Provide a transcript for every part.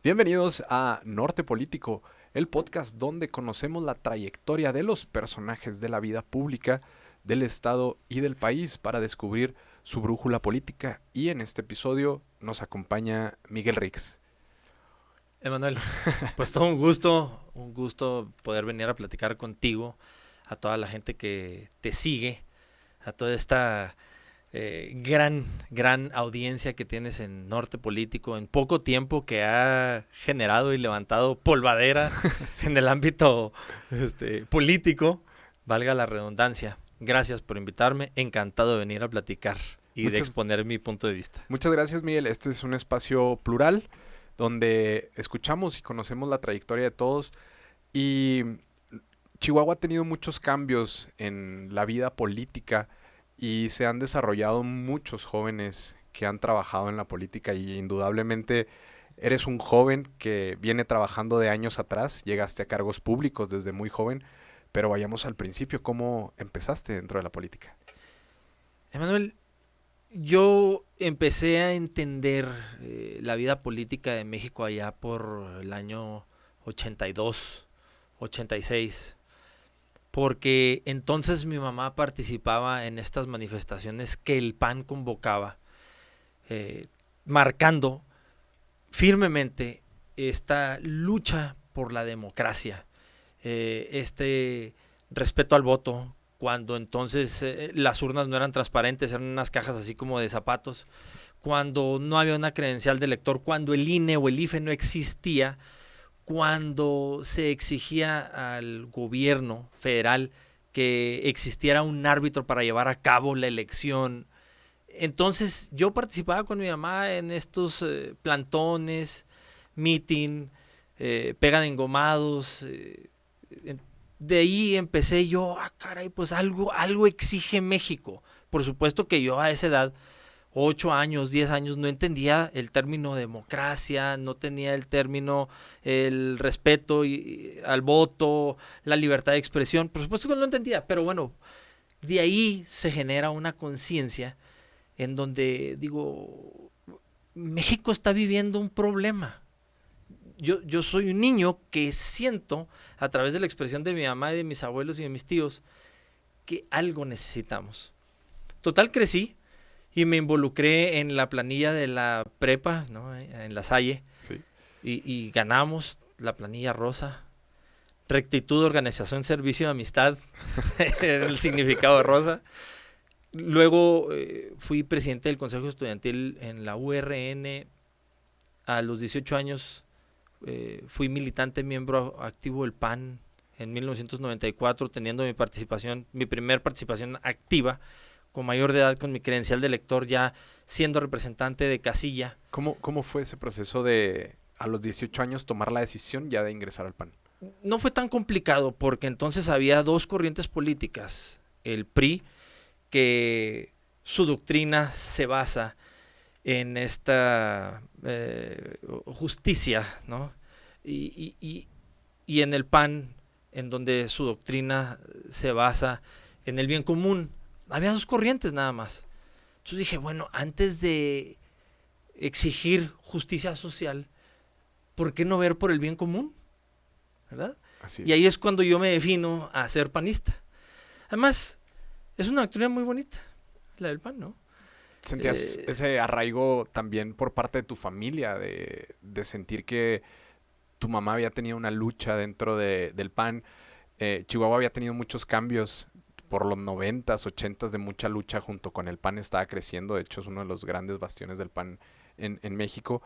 Bienvenidos a Norte Político, el podcast donde conocemos la trayectoria de los personajes de la vida pública, del Estado y del país para descubrir su brújula política. Y en este episodio nos acompaña Miguel Rix. Emanuel, pues todo un gusto poder venir a platicar contigo, a toda la gente que te sigue, a toda esta gran audiencia que tienes en Norte Político, en poco tiempo que ha generado y levantado polvadera en el ámbito político, valga la redundancia. Gracias por invitarme, encantado de venir a platicar y de exponer mi punto de vista. Muchas gracias, Miguel. Este es un espacio plural donde escuchamos y conocemos la trayectoria de todos, y Chihuahua ha tenido muchos cambios en la vida política y se han desarrollado muchos jóvenes que han trabajado en la política, y indudablemente eres un joven que viene trabajando de años atrás, llegaste a cargos públicos desde muy joven, pero vayamos al principio. ¿Cómo empezaste dentro de la política? Emanuel, yo empecé a entender la vida política de México allá por el año 82, 86, porque entonces mi mamá participaba en estas manifestaciones que el PAN convocaba, marcando firmemente esta lucha por la democracia, este respeto al voto, cuando entonces las urnas no eran transparentes, eran unas cajas así como de zapatos, cuando no había una credencial de elector, cuando el INE o el IFE no existía, cuando se exigía al gobierno federal que existiera un árbitro para llevar a cabo la elección. Entonces yo participaba con mi mamá en estos plantones, meeting, pega de engomados. De ahí empecé yo, caray, pues algo exige México. Por supuesto que yo a esa edad, 8 años, 10 años, no entendía el término democracia, no tenía el término, el respeto al voto, la libertad de expresión. Por supuesto que no lo entendía, pero bueno, de ahí se genera una conciencia en donde digo, México está viviendo un problema. Yo soy un niño que siento, a través de la expresión de mi mamá y de mis abuelos y de mis tíos, que algo necesitamos. Total, crecí y me involucré en la planilla de la prepa, ¿no? En La Salle, Sí. y ganamos la planilla rosa. Rectitud, organización, servicio, amistad, era el significado de rosa. Luego fui presidente del Consejo Estudiantil en la URN a los 18 años. Fui militante, miembro activo del PAN en 1994, teniendo mi primer participación activa con mayor de edad, con mi credencial de elector, ya siendo representante de casilla. ¿Cómo fue ese proceso de, a los 18 años, tomar la decisión ya de ingresar al PAN? No fue tan complicado, porque entonces había dos corrientes políticas. El PRI, que su doctrina se basa en esta justicia, ¿no? Y en el PAN, en donde su doctrina se basa en el bien común. Había dos corrientes nada más. Entonces dije, bueno, antes de exigir justicia social, ¿por qué no ver por el bien común? ¿Verdad? Así es. Y ahí es cuando yo me defino a ser panista. Además, es una doctrina muy bonita, la del PAN, ¿no? ¿Sentías ese arraigo también por parte de tu familia, de sentir que tu mamá había tenido una lucha dentro del PAN? Chihuahua había tenido muchos cambios por los 90s, 80s, de mucha lucha junto con el PAN, estaba creciendo. De hecho, es uno de los grandes bastiones del PAN en México.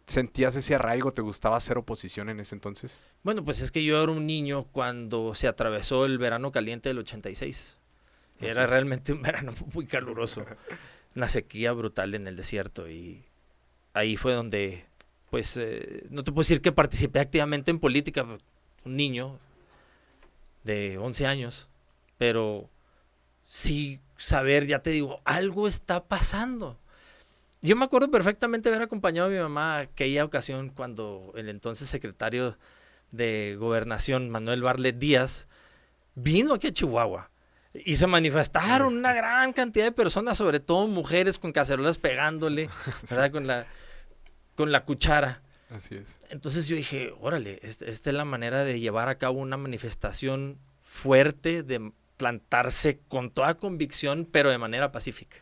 ¿Sentías ese arraigo? ¿Te gustaba hacer oposición en ese entonces? Bueno, pues es que yo era un niño cuando se atravesó el verano caliente del 86. Era realmente un verano muy caluroso. Una sequía brutal en el desierto, y ahí fue donde, pues, no te puedo decir que participé activamente en política, un niño de 11 años, pero sí saber, ya te digo, algo está pasando. Yo me acuerdo perfectamente haber acompañado a mi mamá aquella ocasión cuando el entonces secretario de Gobernación, Manuel Barlet Díaz, vino aquí a Chihuahua. Y se manifestaron una gran cantidad de personas, sobre todo mujeres con cacerolas pegándole, ¿verdad? con la cuchara. Así es. Entonces yo dije, órale, esta es la manera de llevar a cabo una manifestación fuerte, de plantarse con toda convicción, pero de manera pacífica.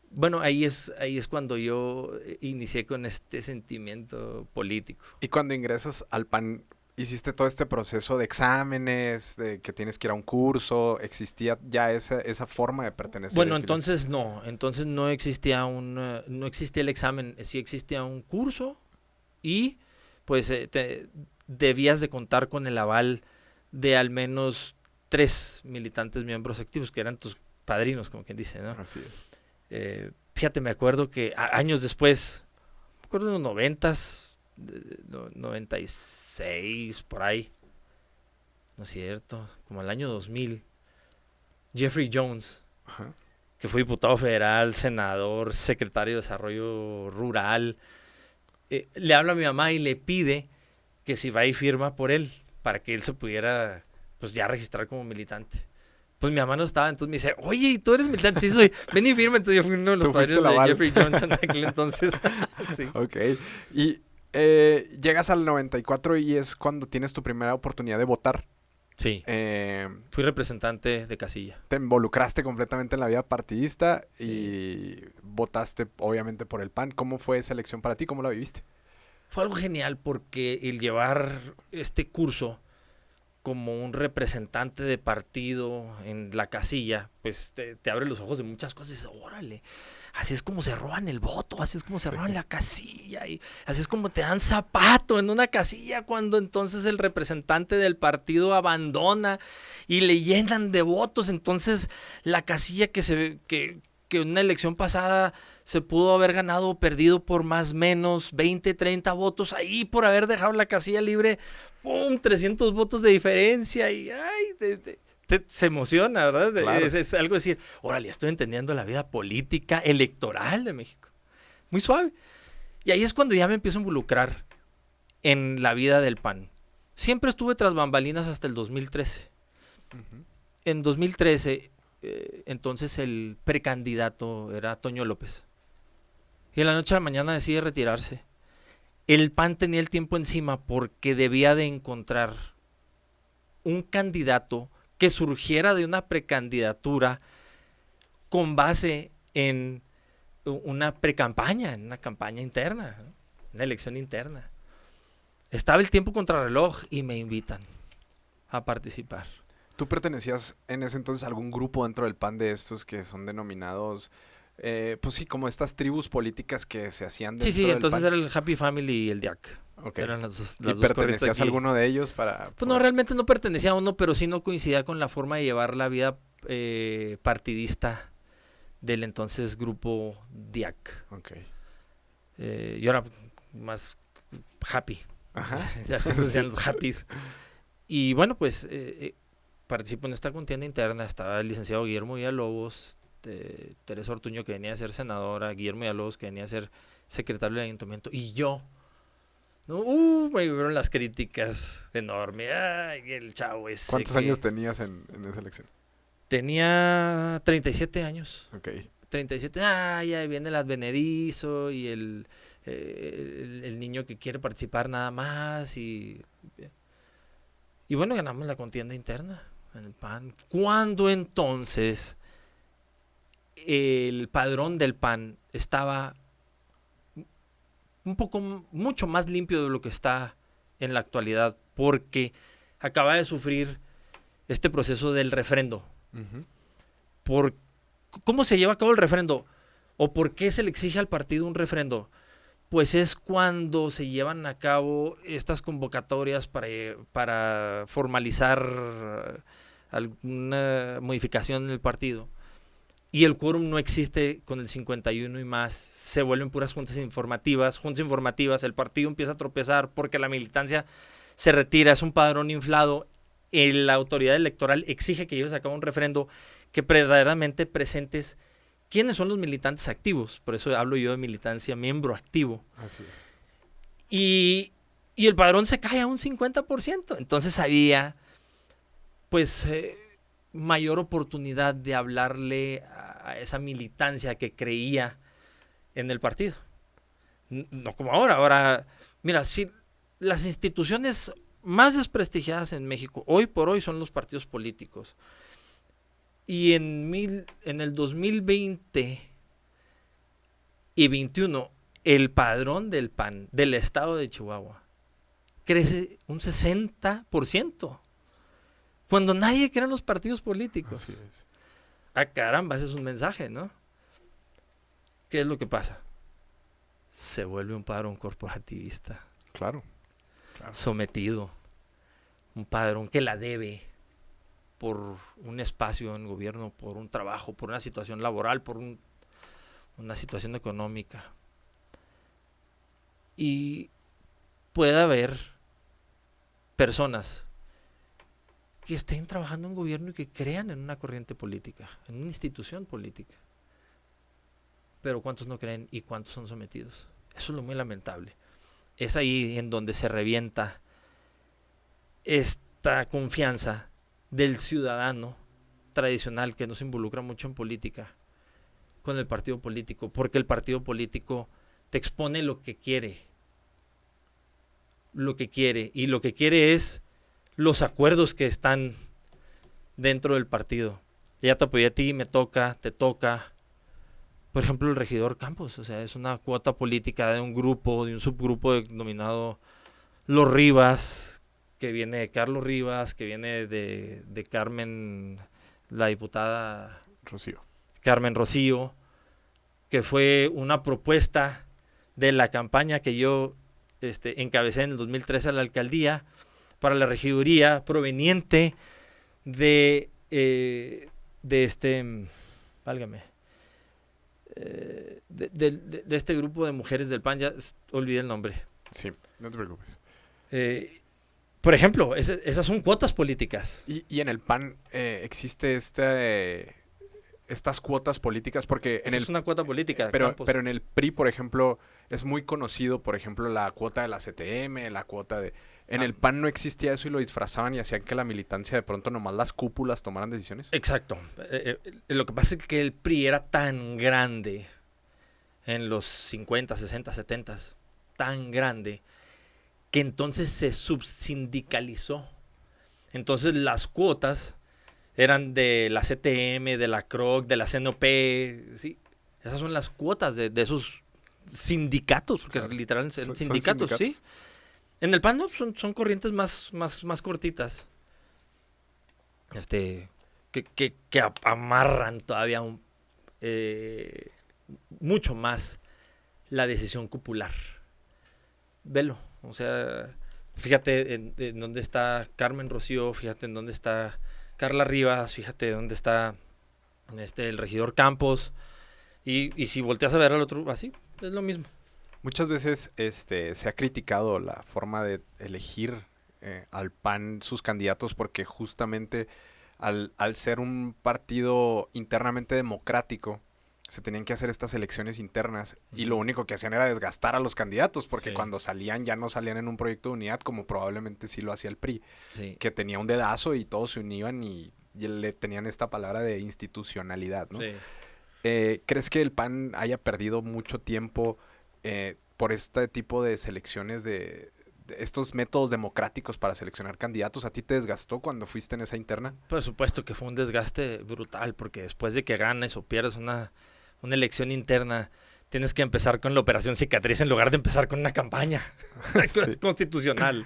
Bueno, ahí es cuando yo inicié con este sentimiento político. Y cuando ingresas al PAN, hiciste todo este proceso de exámenes, de que tienes que ir a un curso, ¿existía ya esa forma de pertenecer? Bueno, entonces no existía no existía el examen, sí existía un curso y pues debías de contar con el aval de al menos 3 militantes miembros activos, que eran tus padrinos, como quien dice, ¿no? Así es. Fíjate, me acuerdo que años después, me acuerdo en los 90s, 96, por ahí, no es cierto, como el año 2000, Jeffrey Jones, Ajá. que fue diputado federal, senador, secretario de Desarrollo Rural, le habla a mi mamá y le pide que si va y firma por él, para que él se pudiera pues ya registrar como militante. Pues mi mamá no estaba, entonces me dice, oye, ¿tú eres militante? Sí, soy, ven y firma. Entonces yo fui uno de los padrinos de Jeffrey Jones en aquel entonces. Sí. Ok. Y llegas al 94 y es cuando tienes tu primera oportunidad de votar. Sí. Fui representante de casilla. Te involucraste completamente en la vida partidista Sí. y votaste obviamente por el PAN. ¿Cómo fue esa elección para ti? ¿Cómo la viviste? Fue algo genial porque el llevar este curso como un representante de partido en la casilla, pues te abre los ojos de muchas cosas y dices, órale, así es como se roban el voto, así es como se roban la casilla, y así es como te dan zapato en una casilla cuando entonces el representante del partido abandona y le llenan de votos. Entonces la casilla que en una elección pasada se pudo haber ganado o perdido por más o menos 20, 30 votos, ahí por haber dejado la casilla libre, ¡pum!, 300 votos de diferencia y ¡ay! Se emociona, ¿verdad? Claro. Es algo decir, órale, estoy entendiendo la vida política electoral de México. Muy suave. Y ahí es cuando ya me empiezo a involucrar en la vida del PAN. Siempre estuve tras bambalinas hasta el 2013. Uh-huh. En 2013, entonces el precandidato era Toño López. Y de la noche a la mañana decide retirarse. El PAN tenía el tiempo encima porque debía de encontrar un candidato que surgiera de una precandidatura con base en una precampaña, en una campaña interna, ¿no? Una elección interna. Estaba el tiempo contrarreloj y me invitan a participar. ¿Tú pertenecías en ese entonces a algún grupo dentro del PAN de estos que son denominados, pues sí, como estas tribus políticas que se hacían dentro Sí, del entonces PAN? era el Happy Family y el DIAC. Ok. Eran las ¿Y dos pertenecías a aquí. alguno de ellos para...? Pues no, realmente no pertenecía a uno, pero sí no coincidía con la forma de llevar la vida partidista del entonces grupo DIAC. Ok. Yo era más happy. Ajá. Así nos decían los happies. Y bueno, pues participo en esta contienda interna. Estaba el licenciado Guillermo Villalobos, Teresa Ortuño, que venía a ser senadora, Guillermo Villalobos, que venía a ser secretario del ayuntamiento, y yo. ¿No? Me vieron las críticas enormes. Ay, el chavo ese. ¿Cuántos años tenías en esa elección? Tenía 37 años. Ok. 37, ya viene el advenedizo y el niño que quiere participar nada más. Y bueno, ganamos la contienda interna en el PAN. Cuando entonces el padrón del PAN estaba mucho más limpio de lo que está en la actualidad, porque acaba de sufrir este proceso del refrendo. Uh-huh. ¿Cómo se lleva a cabo el refrendo? ¿O por qué se le exige al partido un refrendo? Pues es cuando se llevan a cabo estas convocatorias para formalizar alguna modificación en el partido. Y el quórum no existe con el 51 y más, se vuelven puras juntas informativas, el partido empieza a tropezar porque la militancia se retira, es un padrón inflado, la autoridad electoral exige que lleves a cabo un refrendo que verdaderamente presentes quiénes son los militantes activos, por eso hablo yo de militancia miembro activo. Así es. Y el padrón se cae a un 50%, entonces había pues mayor oportunidad de hablarle a esa militancia que creía en el partido. No como ahora. Ahora, mira, si las instituciones más desprestigiadas en México hoy por hoy son los partidos políticos. Y en el 2020 y 21, el padrón del PAN del estado de Chihuahua crece un 60%. Cuando nadie cree en los partidos políticos. Así es. Ah, caramba, ese es un mensaje, ¿no? ¿Qué es lo que pasa? Se vuelve un padrón corporativista. Claro. Sometido. Un padrón que la debe por un espacio en gobierno, por un trabajo, por una situación laboral, por una situación económica. Y puede haber personas que estén trabajando en gobierno y que crean en una corriente política, en una institución política. Pero ¿cuántos no creen y cuántos son sometidos? Eso es lo muy lamentable. Es ahí en donde se revienta esta confianza del ciudadano tradicional que no se involucra mucho en política con el partido político, porque el partido político te expone lo que quiere, y lo que quiere es los acuerdos que están dentro del partido. Ya te apoyé a ti, me toca, te toca. Por ejemplo, el regidor Campos, o sea, es una cuota política de un grupo, de un subgrupo denominado Los Rivas, que viene de Carlos Rivas, que viene de Carmen, la diputada Rocío. Carmen Rocío, que fue una propuesta de la campaña que yo encabecé en el 2013 a la alcaldía para la regiduría, proveniente de válgame, de este grupo de mujeres del PAN, ya olvidé el nombre. Sí, no te preocupes. Por ejemplo, esas son cuotas políticas. Y en el PAN existe estas cuotas políticas porque Es una cuota política. Pero en el PRI, por ejemplo, es muy conocido, por ejemplo, la cuota de la CTM, la cuota de... En el PAN no existía eso y lo disfrazaban y hacían que la militancia de pronto nomás las cúpulas tomaran decisiones. Exacto. Lo que pasa es que el PRI era tan grande en los 50, 60, 70, tan grande, que entonces se subsindicalizó. Entonces las cuotas eran de la CTM, de la CROC, de la CNOP, ¿sí? Esas son las cuotas de esos sindicatos, porque literalmente son sindicatos, ¿sí? En el PAN no, son corrientes más cortitas. Que amarran todavía mucho más la decisión popular. Velo, o sea, fíjate en dónde está Carmen Rocío, fíjate en dónde está Carla Rivas, fíjate dónde está el regidor Campos, y si volteas a ver al otro, así, es lo mismo. Muchas veces se ha criticado la forma de elegir al PAN sus candidatos porque justamente al ser un partido internamente democrático se tenían que hacer estas elecciones internas y lo único que hacían era desgastar a los candidatos porque cuando salían ya no salían en un proyecto de unidad como probablemente sí lo hacía el PRI, que tenía un dedazo y todos se unían y le tenían esta palabra de institucionalidad, ¿no? ¿Crees que el PAN haya perdido mucho tiempo por este tipo de selecciones de estos métodos democráticos para seleccionar candidatos? ¿A ti te desgastó cuando fuiste en esa interna? Por supuesto que fue un desgaste brutal, porque después de que ganes o pierdes una elección interna, tienes que empezar con la operación cicatriz en lugar de empezar con una campaña constitucional.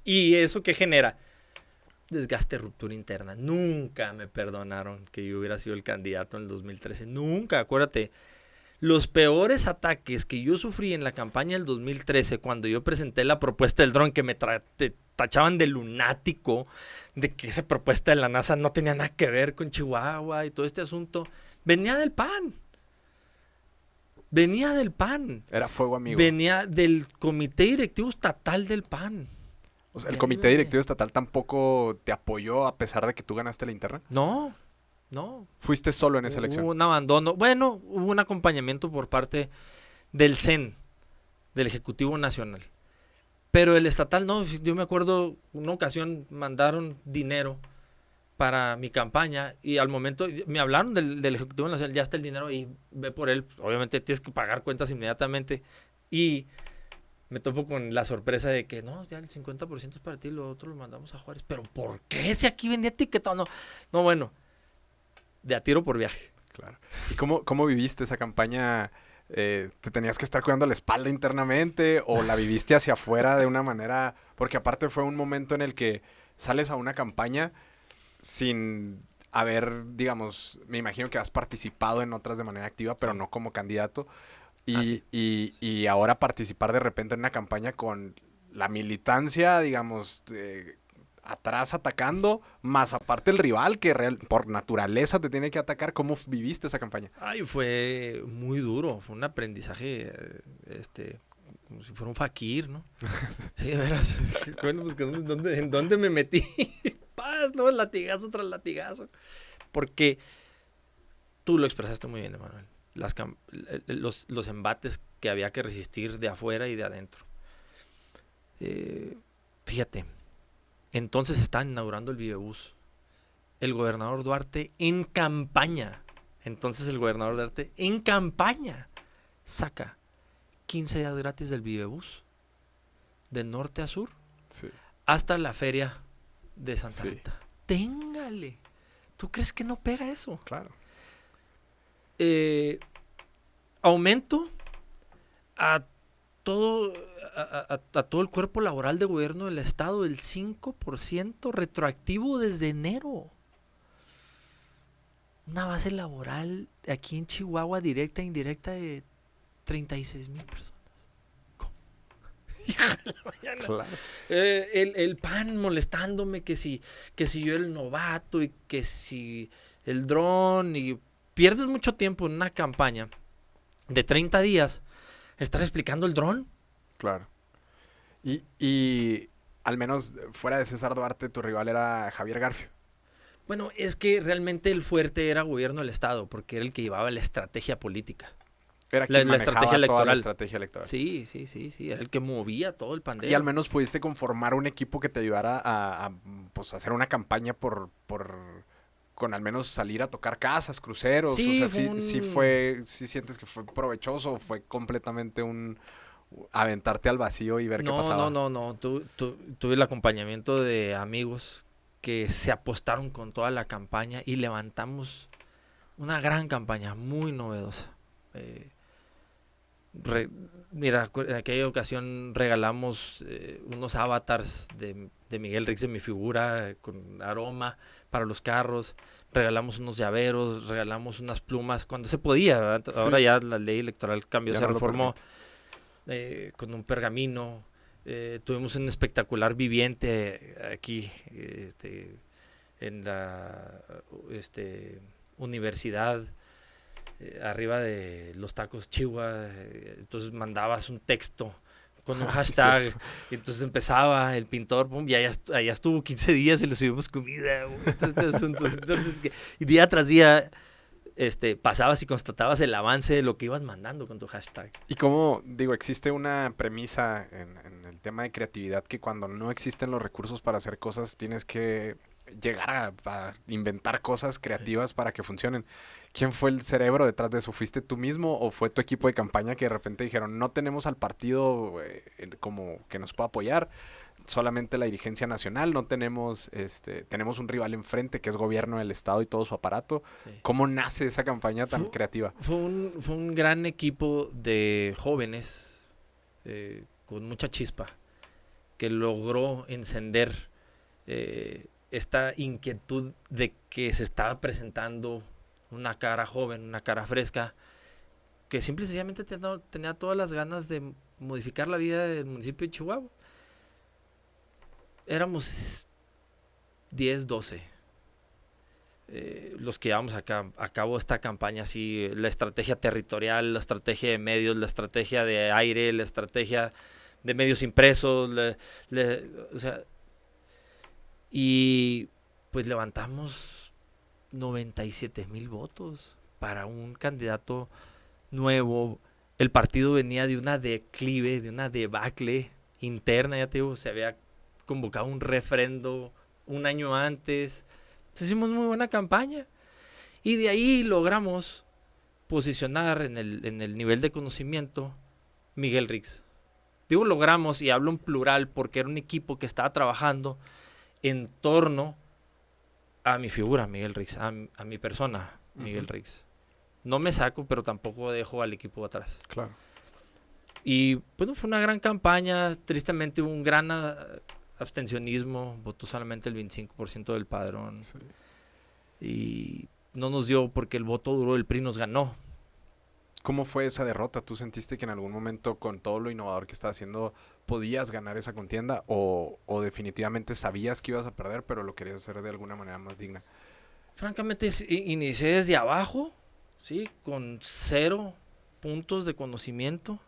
¿Y eso qué genera? Desgaste, ruptura interna. Nunca me perdonaron que yo hubiera sido el candidato en el 2013. Nunca, acuérdate. Los peores ataques que yo sufrí en la campaña del 2013, cuando yo presenté la propuesta del dron, que me tachaban de lunático, de que esa propuesta de la NASA no tenía nada que ver con Chihuahua y todo este asunto, venía del PAN. Venía del PAN. Era fuego amigo. Venía del comité directivo estatal del PAN. O sea, ¿el comité directivo estatal tampoco te apoyó a pesar de que tú ganaste la interna? No. ¿Fuiste solo en esa elección? Hubo un abandono. Bueno, hubo un acompañamiento por parte del CEN, del Ejecutivo Nacional. Pero el estatal no. Yo me acuerdo, una ocasión mandaron dinero para mi campaña y al momento me hablaron del Ejecutivo Nacional, ya está el dinero y ve por él. Obviamente tienes que pagar cuentas inmediatamente. Y me topo con la sorpresa de que no, ya el 50% es para ti, lo otro lo mandamos a Juárez. ¿Pero por qué? Si aquí vendía etiquetado. No, bueno, de a tiro por viaje. Claro. ¿Y cómo viviste esa campaña? ¿Te tenías que estar cuidando la espalda internamente o la viviste hacia afuera de una manera? Porque aparte fue un momento en el que sales a una campaña sin haber, digamos, me imagino que has participado en otras de manera activa, pero no como candidato. Así. Y ahora participar de repente en una campaña con la militancia, digamos, atrás atacando, más aparte el rival que por naturaleza te tiene que atacar. ¿Cómo viviste esa campaña? Ay, fue muy duro, fue un aprendizaje, como si fuera un fakir, ¿no? Sí, de veras. Bueno, pues, ¿en dónde me metí? Paz, ¿no? Latigazo tras latigazo. Porque tú lo expresaste muy bien, Emanuel. Los embates que había que resistir de afuera y de adentro. Fíjate, entonces estaban inaugurando el Vivebús. El gobernador Duarte en campaña. Entonces el gobernador Duarte en campaña saca 15 días gratis del Vivebús. De norte a sur. Sí. Hasta la feria de Santa Sí. Rita. Téngale. ¿Tú crees que no pega eso? Claro. Aumento a todo, a todo el cuerpo laboral de gobierno del estado del 5% retroactivo desde enero. Una base laboral aquí en Chihuahua directa e indirecta de 36,000 personas. ¿Cómo? Hija de la mañana. Claro. El PAN molestándome que si yo el novato y que si el dron, y pierdes mucho tiempo en una campaña de 30 días estar explicando el dron. Claro. Y al menos fuera de César Duarte, tu rival era Javier Garfio. Bueno, es que realmente el fuerte era gobierno del estado, porque era el que llevaba la estrategia política. Era La quien manejaba estrategia toda la electoral. estrategia electoral. Sí, era el que movía todo el pandero. Y al menos pudiste conformar un equipo que te ayudara pues, hacer una campaña con al menos salir a tocar casas, cruceros. Sí, o sea, sí sientes que fue provechoso, fue completamente aventarte al vacío y ver qué pasaba. No. Tuve el acompañamiento de amigos que se apostaron con toda la campaña y levantamos una gran campaña, muy novedosa. Mira, en aquella ocasión regalamos unos avatars de Miguel Rix de mi figura con aroma para los carros, regalamos unos llaveros, regalamos unas plumas cuando se podía, ¿verdad? Ahora Sí. ya la ley electoral cambió, Ya se no lo reformó, permite. con un pergamino. Tuvimos un espectacular viviente aquí en la universidad, arriba de los tacos Chihuahua. Entonces mandabas un texto con un hashtag, y entonces empezaba el pintor, pum, y allá estuvo 15 días y le subimos comida. Y día tras día pasabas y constatabas el avance de lo que ibas mandando con tu hashtag. Y como, digo, existe una premisa en el tema de creatividad que cuando no existen los recursos para hacer cosas, tienes que llegar a inventar cosas creativas para que funcionen. ¿Quién fue el cerebro detrás de eso? ¿Fuiste tú mismo o fue tu equipo de campaña que de repente dijeron, no tenemos al partido como que nos pueda apoyar, solamente la dirigencia nacional, no tenemos, tenemos un rival enfrente que es gobierno del estado y todo su aparato? Sí. ¿Cómo nace esa campaña tan creativa? Fue un gran equipo de jóvenes con mucha chispa que logró encender esta inquietud de que se estaba presentando una cara joven, una cara fresca, que simple y sencillamente tenía todas las ganas de modificar la vida del municipio de Chihuahua. Éramos 10, 12 los que llevamos a cabo esta campaña, así, la estrategia territorial, la estrategia de medios, la estrategia de aire, la estrategia de medios impresos, o sea, y pues levantamos 97,000 votos para un candidato nuevo. El partido venía de una declive, de una debacle interna, ya te digo, se había convocado un referendo un año antes. Entonces hicimos muy buena campaña y de ahí logramos posicionar en el nivel de conocimiento Miguel Rix. Digo logramos, y hablo en plural, porque era un equipo que estaba trabajando en torno a mi figura, Miguel Rix, a mi persona, Miguel Rix. No me saco, pero tampoco dejo al equipo atrás. Claro. Y bueno, fue una gran campaña. Tristemente hubo un gran abstencionismo. Votó solamente el 25% del padrón. Sí. Y no nos dio porque el voto duro del PRI nos ganó. ¿Cómo fue esa derrota? ¿Tú sentiste que en algún momento, con todo lo innovador que estabas haciendo, podías ganar esa contienda? ¿O definitivamente sabías que ibas a perder, pero lo querías hacer de alguna manera más digna? Francamente, inicié desde abajo, ¿sí? Con 0 puntos de conocimiento.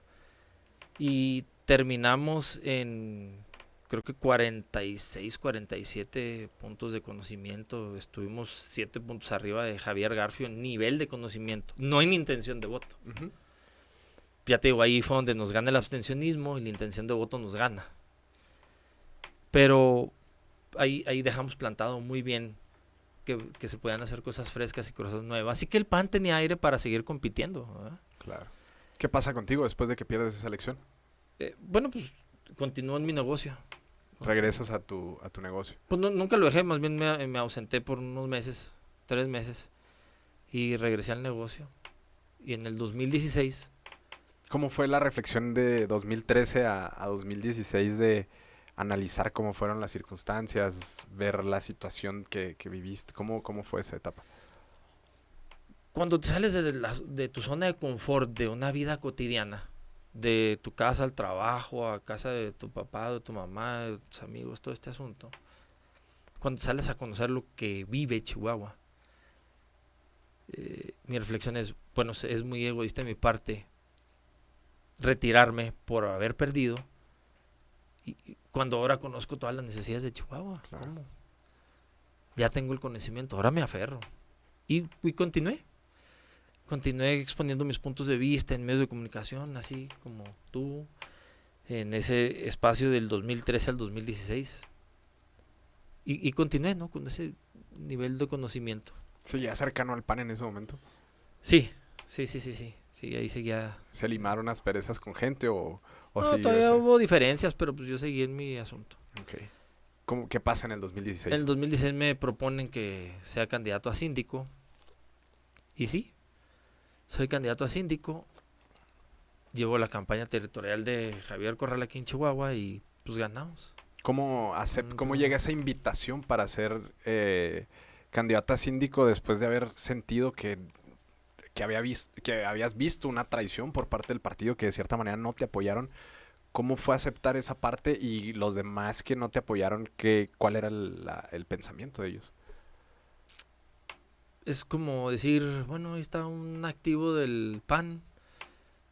Y terminamos en, creo que 46, 47 puntos de conocimiento. Estuvimos 7 puntos arriba de Javier Garfio en nivel de conocimiento, no en intención de voto. Uh-huh. Ya te digo, ahí fue donde nos gana el abstencionismo y la intención de voto nos gana. Pero ahí dejamos plantado muy bien que se podían hacer cosas frescas y cosas nuevas. Así que el PAN tenía aire para seguir compitiendo, ¿verdad? Claro. ¿Qué pasa contigo después de que pierdes esa elección? Bueno, pues continúo en mi negocio. Regresas a tu negocio. Pues nunca lo dejé, más bien me ausenté por unos meses, 3 meses, y regresé al negocio. Y en el 2016... ¿Cómo fue la reflexión de 2013 a 2016 de analizar cómo fueron las circunstancias, ver la situación que viviste? ¿Cómo fue esa etapa? Cuando te sales de tu zona de confort, de una vida cotidiana, de tu casa al trabajo, a casa de tu papá, de tu mamá, de tus amigos, todo este asunto, cuando sales a conocer lo que vive Chihuahua, mi reflexión es, bueno, es muy egoísta de mi parte retirarme por haber perdido, y cuando ahora conozco todas las necesidades de Chihuahua. Claro. ¿Cómo? Ya tengo el conocimiento, ahora me aferro. Y continué exponiendo mis puntos de vista en medios de comunicación, así como tú, en ese espacio del 2013 al 2016. Y continué, ¿no? Con ese nivel de conocimiento. Sí, ya cercano al PAN en ese momento. Sí, ahí seguía. ¿Se limaron asperezas con gente o no, todavía hubo diferencias, pero pues yo seguí en mi asunto. Okay. ¿Qué pasa en el 2016? En el 2016 me proponen que sea candidato a síndico. Y sí, soy candidato a síndico. Llevo la campaña territorial de Javier Corral aquí en Chihuahua y pues ganamos. ¿Cómo llega esa invitación para ser candidato a síndico después de haber sentido que habías visto una traición por parte del partido, que de cierta manera no te apoyaron? ¿Cómo fue aceptar esa parte y los demás que no te apoyaron, cuál era el pensamiento de ellos? Es como decir, bueno, ahí está un activo del PAN,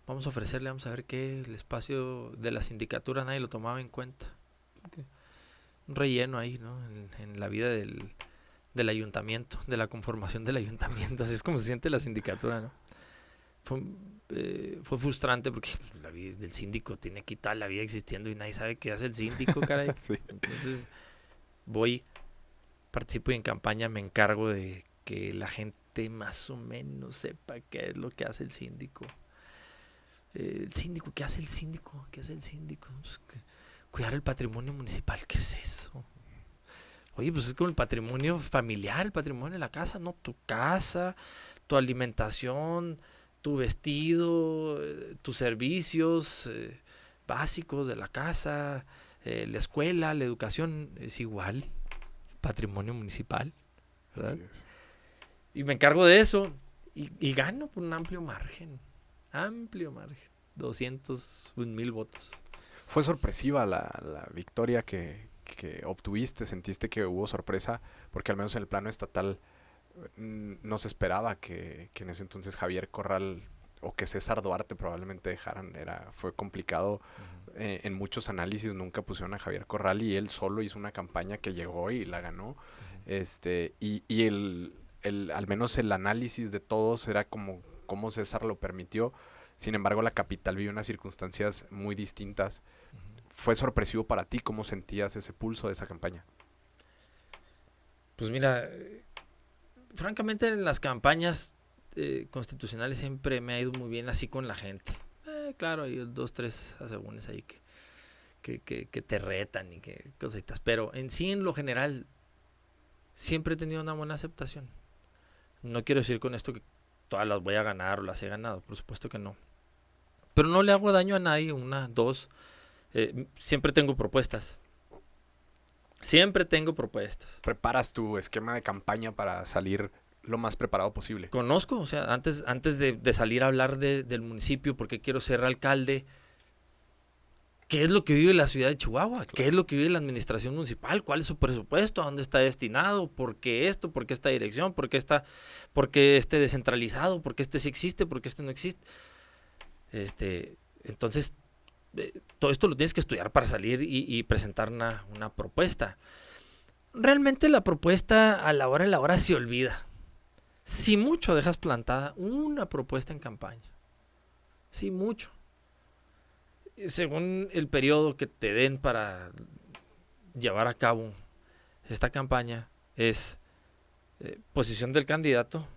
vamos a ofrecerle, vamos a ver qué, el espacio de la sindicatura nadie lo tomaba en cuenta. Un relleno ahí, ¿no? En la vida del ayuntamiento, de la conformación del ayuntamiento, así es como se siente la sindicatura, ¿no? Fue frustrante porque la vida del síndico tiene que estar la vida existiendo y nadie sabe qué hace el síndico, caray. Sí. Entonces participo y en campaña me encargo de que la gente más o menos sepa qué es lo que hace el síndico. El síndico, ¿qué hace el síndico? ¿Qué hace el síndico? Pues, cuidar el patrimonio municipal, ¿qué es eso? Oye, pues es como el patrimonio familiar, el patrimonio de la casa, ¿no? Tu casa, tu alimentación, tu vestido, tus servicios básicos de la casa, la escuela, la educación, es igual, patrimonio municipal, ¿verdad? Así es. Y me encargo de eso y gano por un amplio margen, 201,000 votos. ¿Fue sorpresiva la victoria que obtuviste? ¿Sentiste que hubo sorpresa? Porque al menos en el plano estatal no se esperaba que en ese entonces Javier Corral o que César Duarte probablemente dejaran. Fue complicado. Uh-huh. En muchos análisis nunca pusieron a Javier Corral y él solo hizo una campaña que llegó y la ganó. Uh-huh. Y al menos el análisis de todos era como César lo permitió. Sin embargo, la capital vivió unas circunstancias muy distintas. Uh-huh. ¿Fue sorpresivo para ti? ¿Cómo sentías ese pulso de esa campaña? Pues mira, francamente en las campañas constitucionales siempre me ha ido muy bien así con la gente. Claro, hay 2, 3 asegúnes ahí que te retan y que cositas. Pero en sí, en lo general, siempre he tenido una buena aceptación. No quiero decir con esto que todas las voy a ganar o las he ganado, por supuesto que no. Pero no le hago daño a nadie, una, dos. Siempre tengo propuestas. Siempre tengo propuestas. ¿Preparas tu esquema de campaña para salir lo más preparado posible? Conozco, o sea, antes de salir a hablar del municipio, porque quiero ser alcalde, ¿qué es lo que vive la ciudad de Chihuahua? ¿Qué es lo que vive la administración municipal? ¿Cuál es su presupuesto? ¿A dónde está destinado? ¿Por qué esto? ¿Por qué esta dirección? ¿Por qué este descentralizado? ¿Por qué este sí existe? ¿Por qué este no existe? Entonces, todo esto lo tienes que estudiar para salir y presentar una propuesta. Realmente la propuesta a la hora se olvida. Si mucho dejas plantada una propuesta en campaña. Si mucho. Según el periodo que te den para llevar a cabo esta campaña, es posición del candidato,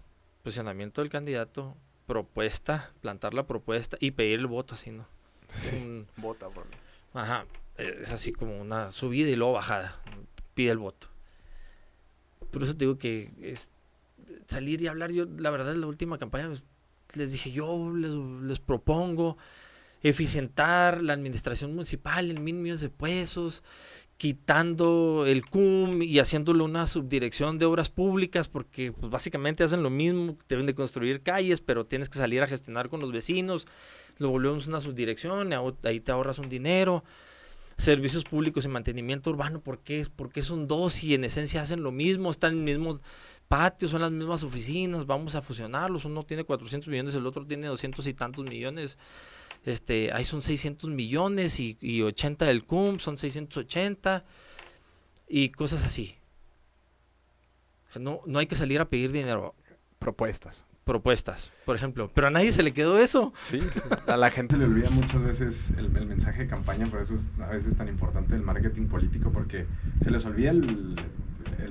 posicionamiento del candidato, propuesta, plantar la propuesta y pedir el voto, así, ¿no? Sí, vota por mí. Ajá, es así como una subida y luego bajada, pide el voto. Por eso te digo que es salir y hablar. Yo, la verdad, en la última campaña les dije, yo les propongo eficientar la administración municipal en 1,000 millones de pesos, quitando el CUM y haciéndolo una subdirección de obras públicas, porque pues básicamente hacen lo mismo, deben de construir calles, pero tienes que salir a gestionar con los vecinos, lo volvemos una subdirección, ahí te ahorras un dinero. Servicios públicos y mantenimiento urbano, ¿por qué son dos y en esencia hacen lo mismo? Están en el mismo patio, son las mismas oficinas, vamos a fusionarlos, uno tiene 400 millones, el otro tiene 200 y tantos millones. Ahí son 600 millones y 80 del CUM, son 680 y cosas así. No hay que salir a pedir dinero. Propuestas, por ejemplo. Pero a nadie se le quedó eso. Sí, a la gente le olvida muchas veces el mensaje de campaña, por eso es a veces tan importante el marketing político, porque se les olvida el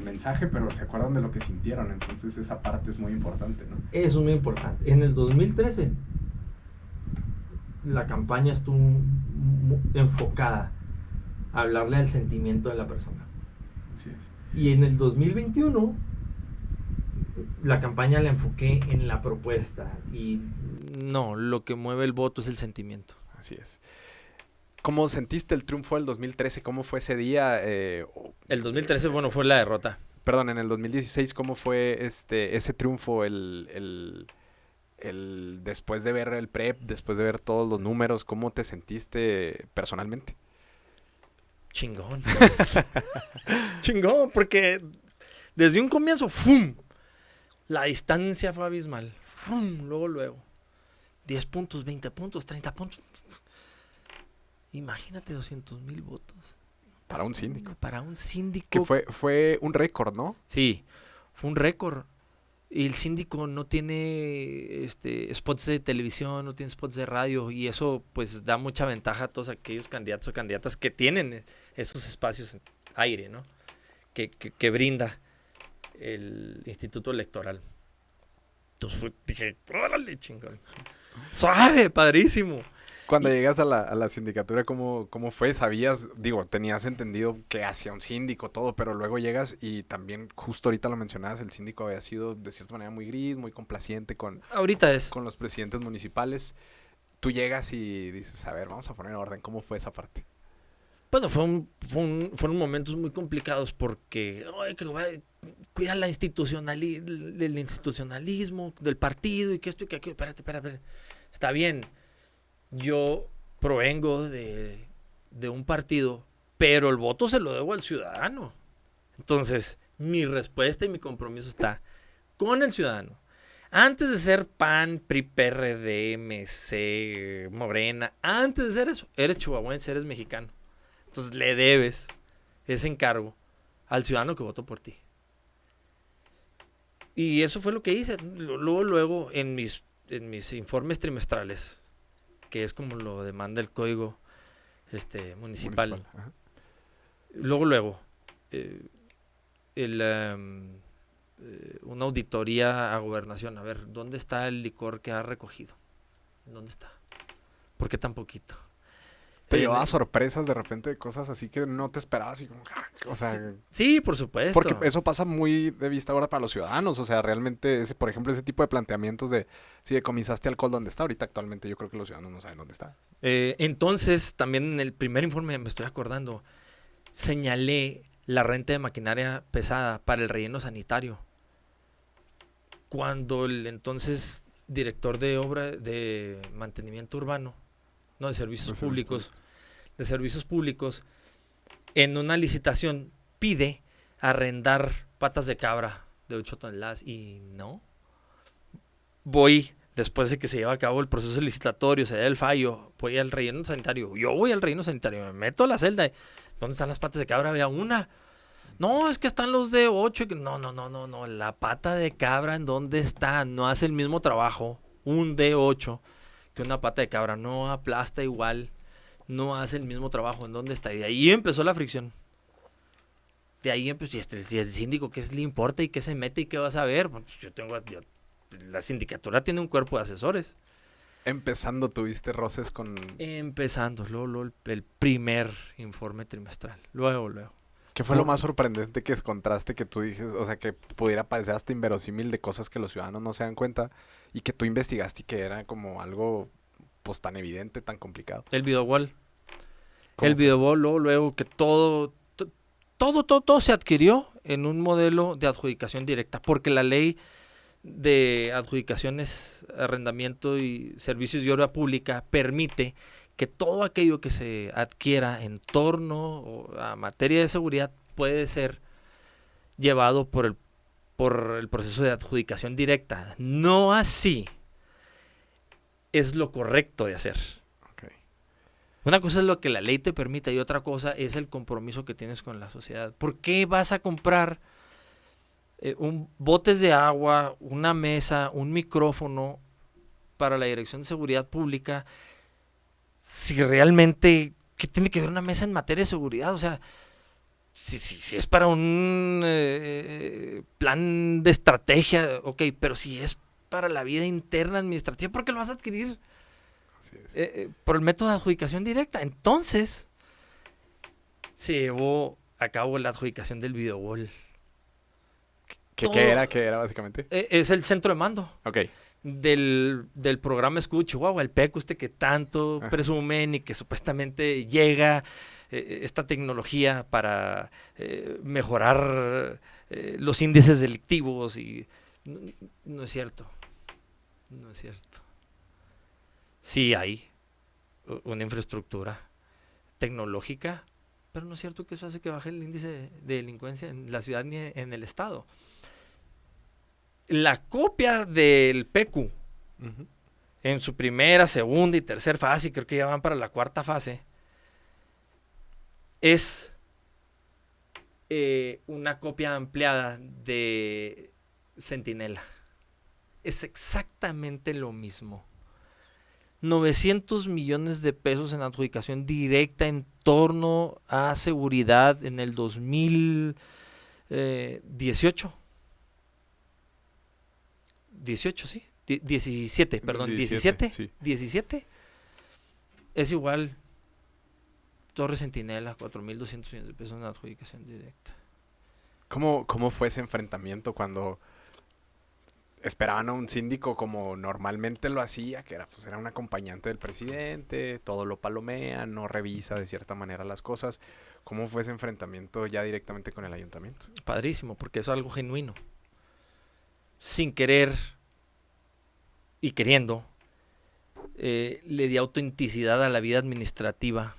mensaje, pero se acuerdan de lo que sintieron, entonces esa parte es muy importante, ¿no? Eso es muy importante. En el 2013 la campaña estuvo enfocada a hablarle al sentimiento de la persona. Así es. Y en el 2021 la campaña la enfoqué en la propuesta y no, lo que mueve el voto es el sentimiento. Así es. ¿Cómo sentiste el triunfo del 2013? ¿Cómo fue ese día? El 2013, bueno, fue la derrota. Perdón, en el 2016, ¿cómo fue ese triunfo, el después de ver el prep, después de ver todos los números, cómo te sentiste personalmente? Chingón. Chingón, porque desde un comienzo, ¡fum! La distancia fue abismal. ¡Fum! Luego. 10 puntos, 20 puntos, 30 puntos. Imagínate 200,000 votos. Para un síndico. Para un síndico. Que fue un récord, ¿no? Sí, fue un récord. Y el síndico no tiene spots de televisión, no tiene spots de radio, y eso pues da mucha ventaja a todos aquellos candidatos o candidatas que tienen esos espacios en aire, ¿no? Que brinda el Instituto Electoral. Entonces dije, órale, chingón. Suave, padrísimo. Cuando llegas a la sindicatura, ¿cómo fue? ¿Sabías? Digo, tenías entendido que hacía un síndico, todo, pero luego llegas y también, justo ahorita lo mencionabas, el síndico había sido de cierta manera muy gris, muy complaciente con los presidentes municipales. Tú llegas y dices, a ver, vamos a poner orden. ¿Cómo fue esa parte? Bueno, fueron momentos muy complicados porque cuida el institucionalismo del partido y que esto y que aquello. Espérate. Está bien. Yo provengo de un partido, pero el voto se lo debo al ciudadano. Entonces, mi respuesta y mi compromiso está con el ciudadano. Antes de ser PAN, PRI, PRD, MC, Morena, antes de ser eso, eres chihuahuense, eres mexicano. Entonces, le debes ese encargo al ciudadano que votó por ti. Y eso fue lo que hice. Luego en mis informes trimestrales, que es como lo demanda el código municipal. Luego, una auditoría a gobernación. A ver, ¿dónde está el licor que ha recogido? ¿Dónde está? ¿Por qué tan poquito? Te En- llevaba sorpresas de repente de cosas así que no te esperabas y como, o sea, sí, por supuesto. porque eso pasa muy de vista ahora para los ciudadanos, o sea, realmente, ese, por ejemplo, ese tipo de planteamientos de si decomisaste alcohol, ¿dónde está? Ahorita actualmente yo creo que los ciudadanos no saben dónde está. Entonces, también en el primer informe, me estoy acordando, señalé la renta de maquinaria pesada para el relleno sanitario. Cuando el entonces director de obra de mantenimiento urbano, no de servicios Los servicios públicos, de servicios públicos, en una licitación pide arrendar patas de cabra de 8 toneladas y no. Voy, después de que se lleva a cabo el proceso licitatorio, se da el fallo, voy al relleno sanitario. Yo voy al relleno sanitario, me meto a la celda. ¿Dónde están las patas de cabra? Había una. No, es que están los de 8. No. La pata de cabra, ¿en dónde está? No hace el mismo trabajo un D8 que una pata de cabra. No aplasta igual. No hace el mismo trabajo. ¿En dónde está? Y de ahí empezó la fricción. De ahí empezó. Y el síndico, ¿qué le importa y qué se mete y qué vas a ver? Pues la sindicatura tiene un cuerpo de asesores. Empezando, tuviste roces con... Empezando, luego el primer informe trimestral. Luego. ¿Qué fue lo más sorprendente que encontraste que tú dices, o sea, que pudiera parecer hasta inverosímil de cosas que los ciudadanos no se dan cuenta y que tú investigaste y que era como algo pues tan evidente, tan complicado? El videowall. ¿Cómo El fue eso? videowall, luego que todo se adquirió en un modelo de adjudicación directa, porque la ley de adjudicaciones, arrendamiento y servicios de obra pública permite que todo aquello que se adquiera en torno a materia de seguridad puede ser llevado por el proceso de adjudicación directa. No así es lo correcto de hacer. Ok. Una cosa es lo que la ley te permite y otra cosa es el compromiso que tienes con la sociedad. ¿Por qué vas a comprar botes de agua, una mesa, un micrófono para la Dirección de Seguridad Pública si realmente, ¿qué tiene que ver una mesa en materia de seguridad? O sea, si es para un plan de estrategia, ok, pero si es para la vida interna administrativa, ¿por qué lo vas a adquirir Así es. por el método de adjudicación directa? Entonces, se llevó a cabo la adjudicación del videowall. ¿Qué era básicamente? Es el centro de mando Ok. del programa Escudo Chihuahua, el PECO que tanto Ajá. presumen y que supuestamente llega esta tecnología para mejorar los índices delictivos y no es cierto. No es cierto. Sí hay una infraestructura tecnológica, pero no es cierto que eso hace que baje el índice de delincuencia en la ciudad ni en el estado. La copia del PQ Ujú. en su primera, segunda y tercera fase, y creo que ya van para la cuarta fase, es una copia ampliada de Centinela. Es exactamente lo mismo. 900 millones de pesos en adjudicación directa en torno a seguridad en el 2018. 18, sí. 17, perdón, 17. Sí. 17 es igual Torre Centinela, 4.200 millones de pesos en adjudicación directa. ¿Cómo fue ese enfrentamiento cuando esperaban a un síndico como normalmente lo hacía, que era, pues, era un acompañante del presidente, todo lo palomea, no revisa de cierta manera las cosas? ¿Cómo fue ese enfrentamiento ya directamente con el ayuntamiento? Padrísimo, porque eso es algo genuino. Sin querer y queriendo, le di autenticidad a la vida administrativa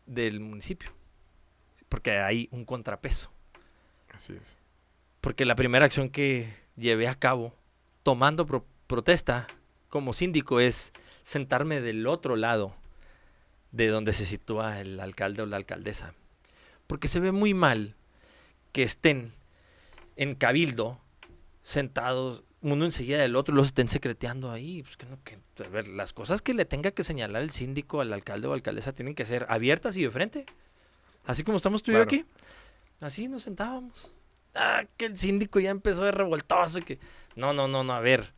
del municipio. Porque hay un contrapeso. Así es. Porque la primera acción que llevé a cabo, tomando protesta como síndico, es sentarme del otro lado de donde se sitúa el alcalde o la alcaldesa. Porque se ve muy mal que estén en cabildo sentados uno enseguida del otro y los estén secreteando ahí. Pues a ver, las cosas que le tenga que señalar el síndico al alcalde o alcaldesa tienen que ser abiertas y de frente. Así como estamos tú y yo Claro. aquí. Así nos sentábamos. Que el síndico ya empezó de revoltoso. No, a ver.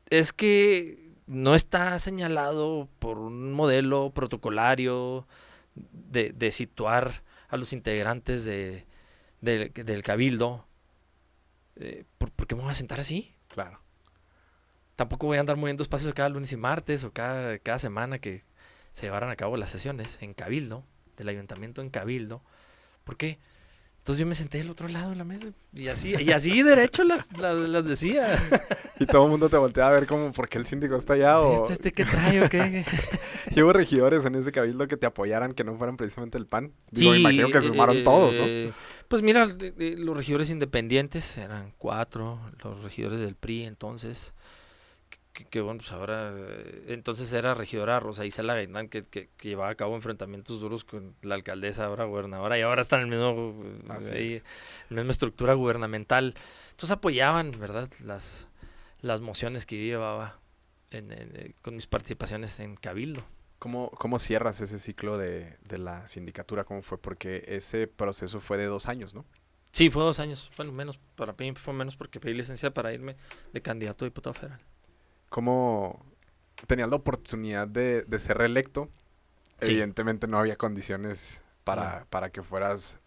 Es que no está señalado por un modelo protocolario de situar a los integrantes del cabildo. ¿Por qué me voy a sentar así? Claro. Tampoco voy a andar moviendo espacios cada lunes y martes o cada semana que se llevaran a cabo las sesiones en cabildo, del ayuntamiento en cabildo. ¿Por qué? Entonces yo me senté del otro lado de la mesa y así derecho las decía. Y todo el mundo te voltea a ver como, ¿por qué el síndico está allá? O... ¿Qué trae o qué? ¿Y hubo regidores en ese cabildo que te apoyaran que no fueran precisamente el PAN? Digo, Sí, imagino que se sumaron todos, ¿no? Pues mira, los regidores independientes eran 4, los regidores del PRI entonces, que bueno, pues ahora, entonces era regidora Rosa Isela Gaitán, que llevaba a cabo enfrentamientos duros con la alcaldesa, ahora gobernadora, y ahora están en el mismo, la misma estructura gubernamental. Entonces apoyaban, ¿verdad?, las mociones que yo llevaba con mis participaciones en cabildo. ¿Cómo cierras ese ciclo de la sindicatura? ¿Cómo fue? Porque ese proceso fue de 2 años, ¿no? Sí, fue 2 años. Bueno, menos, para mí fue menos porque pedí licencia para irme de candidato a diputado federal. ¿Cómo tenías la oportunidad de ser reelecto? Sí. Evidentemente no había condiciones para que fueras...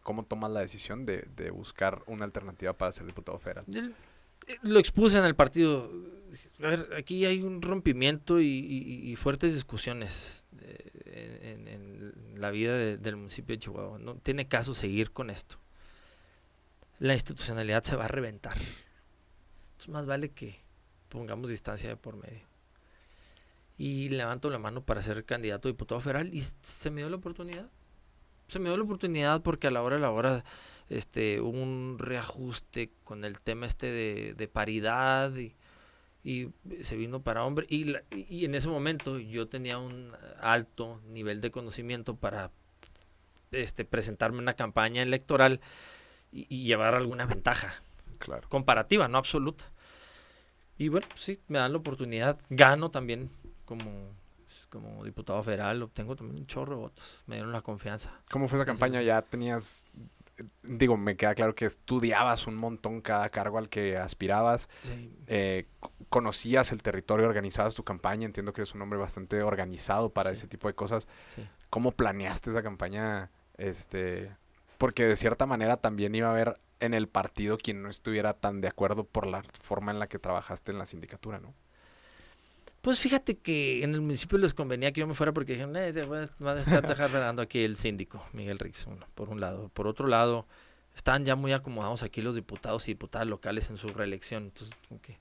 ¿Cómo tomas la decisión de buscar una alternativa para ser diputado federal? Lo expuse en el partido. A ver, aquí hay un rompimiento y fuertes discusiones en la vida del municipio de Chihuahua. No tiene caso seguir con esto. La institucionalidad se va a reventar. Entonces más vale que pongamos distancia de por medio. Y levanto la mano para ser candidato a diputado federal y se me dio la oportunidad. Se me dio la oportunidad porque a la hora hubo un reajuste con el tema de paridad y se vino para hombre y en ese momento yo tenía un alto nivel de conocimiento para presentarme en una campaña electoral y llevar alguna ventaja. Claro. Comparativa, no absoluta. Y bueno, sí, me dan la oportunidad, gano también como diputado federal, obtengo también un chorro de votos, me dieron la confianza. ¿Cómo fue esa campaña? ¿Ya tenías, digo, me queda claro que estudiabas un montón cada cargo al que aspirabas? Sí. ¿Conocías el territorio, organizabas tu campaña? Entiendo que eres un hombre bastante organizado para ese tipo de cosas. Sí. ¿Cómo planeaste esa campaña? Porque de cierta manera también iba a haber en el partido quien no estuviera tan de acuerdo por la forma en la que trabajaste en la sindicatura, ¿no? Pues fíjate que en el municipio les convenía que yo me fuera porque dijeron, va a estar dejando aquí el síndico, Miguel Rix, por un lado. Por otro lado, están ya muy acomodados aquí los diputados y diputadas locales en su reelección. Entonces, como que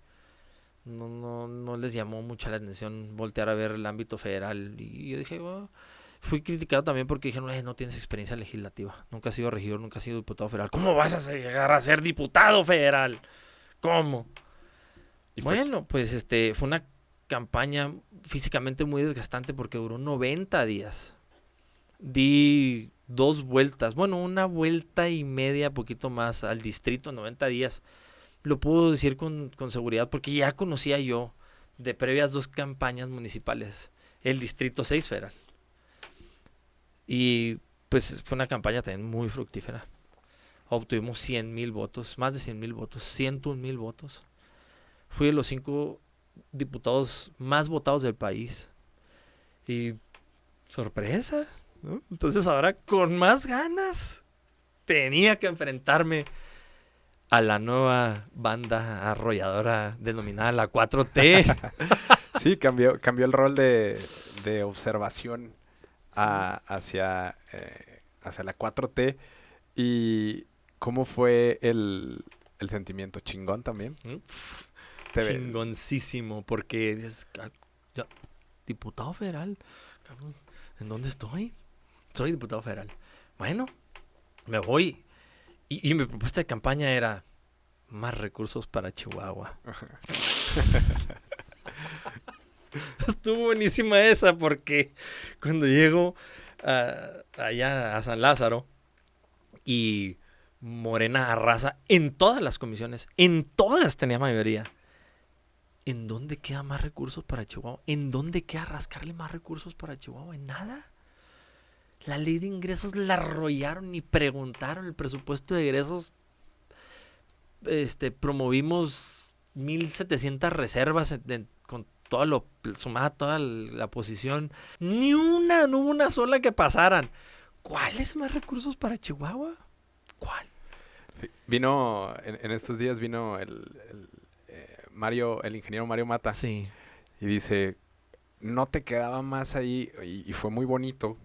no les llamó mucha la atención voltear a ver el ámbito federal. Y yo dije, fui criticado también porque dijeron, no tienes experiencia legislativa. Nunca has sido regidor, nunca has sido diputado federal. ¿Cómo vas a llegar a ser diputado federal? ¿Cómo? Bueno, pues fue una campaña físicamente muy desgastante porque duró 90 días. Di 2 vueltas, bueno, 1 vuelta y media, poquito más al distrito, 90 días. Lo puedo decir con seguridad porque ya conocía yo de previas 2 campañas municipales el distrito 6 federal. Y pues fue una campaña también muy fructífera. Obtuvimos 100,000 votos, más de 100,000 votos, 101,000 votos. Fui de los 5 diputados más votados del país. Y sorpresa, ¿no? Entonces ahora con más ganas tenía que enfrentarme a la nueva banda arrolladora denominada la 4T. Sí, cambió el rol de observación hacia la 4T. ¿Y cómo fue el sentimiento? ¿Chingón también? Chingoncísimo, porque dices, diputado federal, cabrón, ¿en dónde estoy? Soy diputado federal. Bueno, me voy. Y mi propuesta de campaña era más recursos para Chihuahua. Estuvo buenísima esa porque cuando llego allá a San Lázaro y Morena arrasa en todas las comisiones, en todas tenía mayoría. ¿En dónde queda más recursos para Chihuahua? ¿En dónde queda rascarle más recursos para Chihuahua? ¿En nada? La ley de ingresos la arrollaron, ni preguntaron el presupuesto de egresos. Promovimos 1,700 reservas con sumada toda la posición, no hubo una sola que pasaran. ¿Cuáles más recursos para Chihuahua? ¿Cuál? Vino, en estos días vino el ingeniero Mario Mata. Sí. Y dice, no te quedaba más ahí, y fue muy bonito,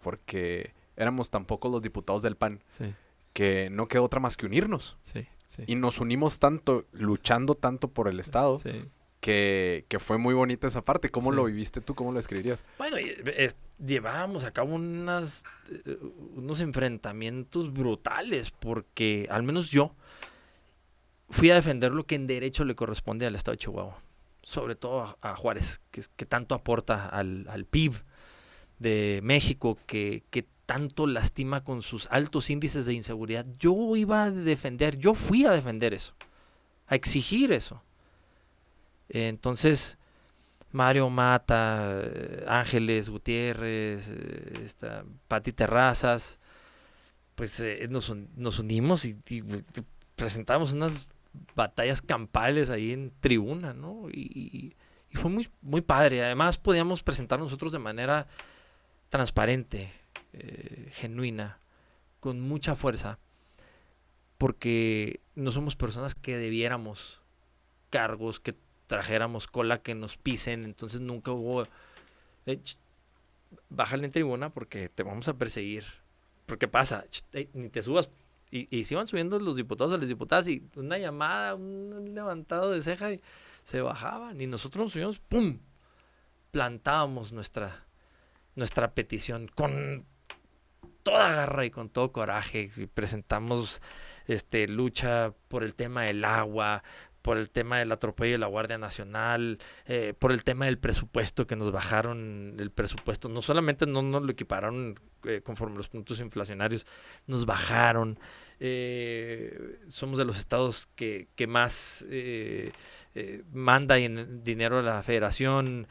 porque éramos tan pocos los diputados del PAN, Sí. que no quedó otra más que unirnos. Sí. Sí. Y nos unimos tanto, luchando tanto por el Estado, Sí. que fue muy bonita esa parte. ¿Cómo Sí. lo viviste tú? ¿Cómo lo escribirías? Bueno, llevábamos a cabo unos enfrentamientos brutales, porque al menos yo fui a defender lo que en derecho le corresponde al Estado de Chihuahua, sobre todo a Juárez, que tanto aporta al PIB de México, que tanto lastima con sus altos índices de inseguridad. Yo fui a defender eso, a exigir eso. Entonces, Mario Mata, Ángeles Gutiérrez, Pati Terrazas, pues nos unimos y presentamos unas batallas campales ahí en tribuna, ¿no? Y fue muy, muy padre. Además, podíamos presentar nosotros de manera transparente, genuina, con mucha fuerza, porque no somos personas que debiéramos cargos, que trajéramos cola, que nos pisen. Entonces nunca hubo bájale en tribuna porque te vamos a perseguir. Porque pasa, ni te subas. Y se iban subiendo los diputados a las diputadas, y una llamada, un levantado de ceja, y se bajaban. Y nosotros nos subíamos, ¡pum! Plantábamos nuestra petición con toda garra y con todo coraje. Y presentamos lucha por el tema del agua, por el tema del atropello de la Guardia Nacional, por el tema del presupuesto, que nos bajaron el presupuesto. No solamente no nos lo equipararon conforme los puntos inflacionarios, nos bajaron. Somos de los estados que más manda en dinero a la federación.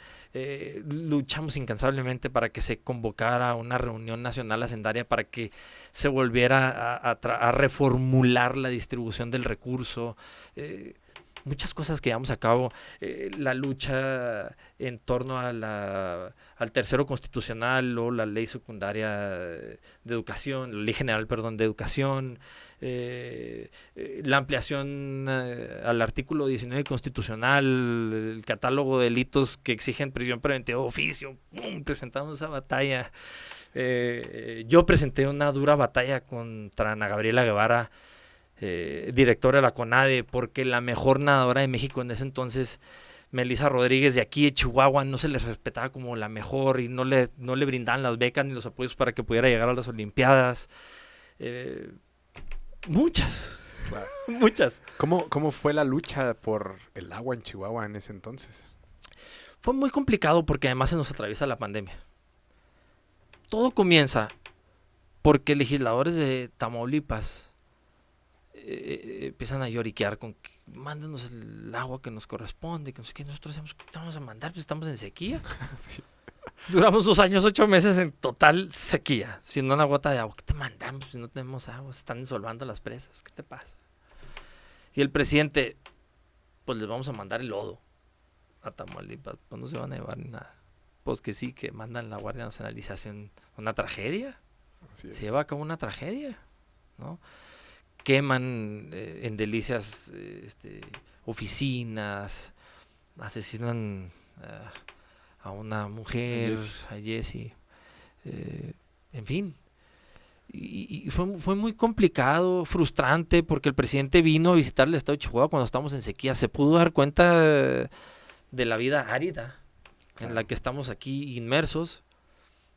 Luchamos incansablemente para que se convocara una reunión nacional hacendaria, para que se volviera a reformular la distribución del recurso. Muchas cosas que llevamos a cabo, la lucha en torno a al tercero constitucional, o la ley secundaria de educación, la ley general, perdón, de educación, la ampliación al artículo 19 constitucional, el catálogo de delitos que exigen prisión preventiva de oficio. ¡Pum! Presentamos esa batalla. Yo presenté una dura batalla contra Ana Gabriela Guevara, directora de la CONADE, porque la mejor nadadora de México en ese entonces, Melissa Rodríguez, de aquí de Chihuahua, no se le respetaba como la mejor, y no le brindaban las becas ni los apoyos para que pudiera llegar a las Olimpiadas. Muchas. Claro. Muchas. ¿Cómo fue la lucha por el agua en Chihuahua en ese entonces? Fue muy complicado, porque además se nos atraviesa la pandemia. Todo comienza porque legisladores de Tamaulipas empiezan a lloriquear con que mándenos el agua que nos corresponde, que no sé qué. Nosotros decimos, ¿qué te vamos a mandar? Pues estamos en sequía. Sí. Duramos 2 años, 8 meses en total sequía, sin una gota de agua. ¿Qué te mandamos si no tenemos agua? Se están disolvando las presas. ¿Qué te pasa? Y el presidente, pues les vamos a mandar el lodo a Tamaulipas. Pues no se van a llevar ni nada. Pues que sí, que mandan la Guardia Nacional y se hacen una tragedia. Se lleva a cabo una tragedia, ¿no? Queman en Delicias oficinas, asesinan a una mujer, a Jessie, en fin. Y fue muy complicado, frustrante, porque el presidente vino a visitar el estado de Chihuahua cuando estamos en sequía. Se pudo dar cuenta de la vida árida en la que estamos aquí inmersos,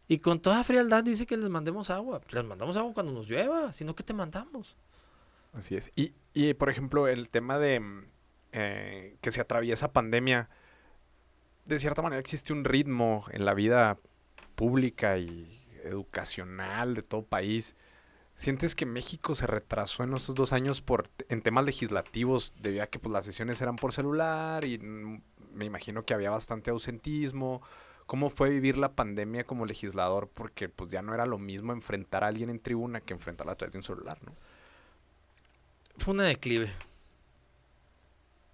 y con toda frialdad dice que les mandemos agua. Les mandamos agua cuando nos llueva, sino que te mandamos. Así es. Y por ejemplo, el tema de que se atraviesa pandemia, de cierta manera existe un ritmo en la vida pública y educacional de todo país. ¿Sientes que México se retrasó en estos 2 años en temas legislativos, debido a que pues, las sesiones eran por celular y me imagino que había bastante ausentismo? ¿Cómo fue vivir la pandemia como legislador? Porque pues ya no era lo mismo enfrentar a alguien en tribuna que enfrentarla a través de un celular, ¿no? Fue un declive.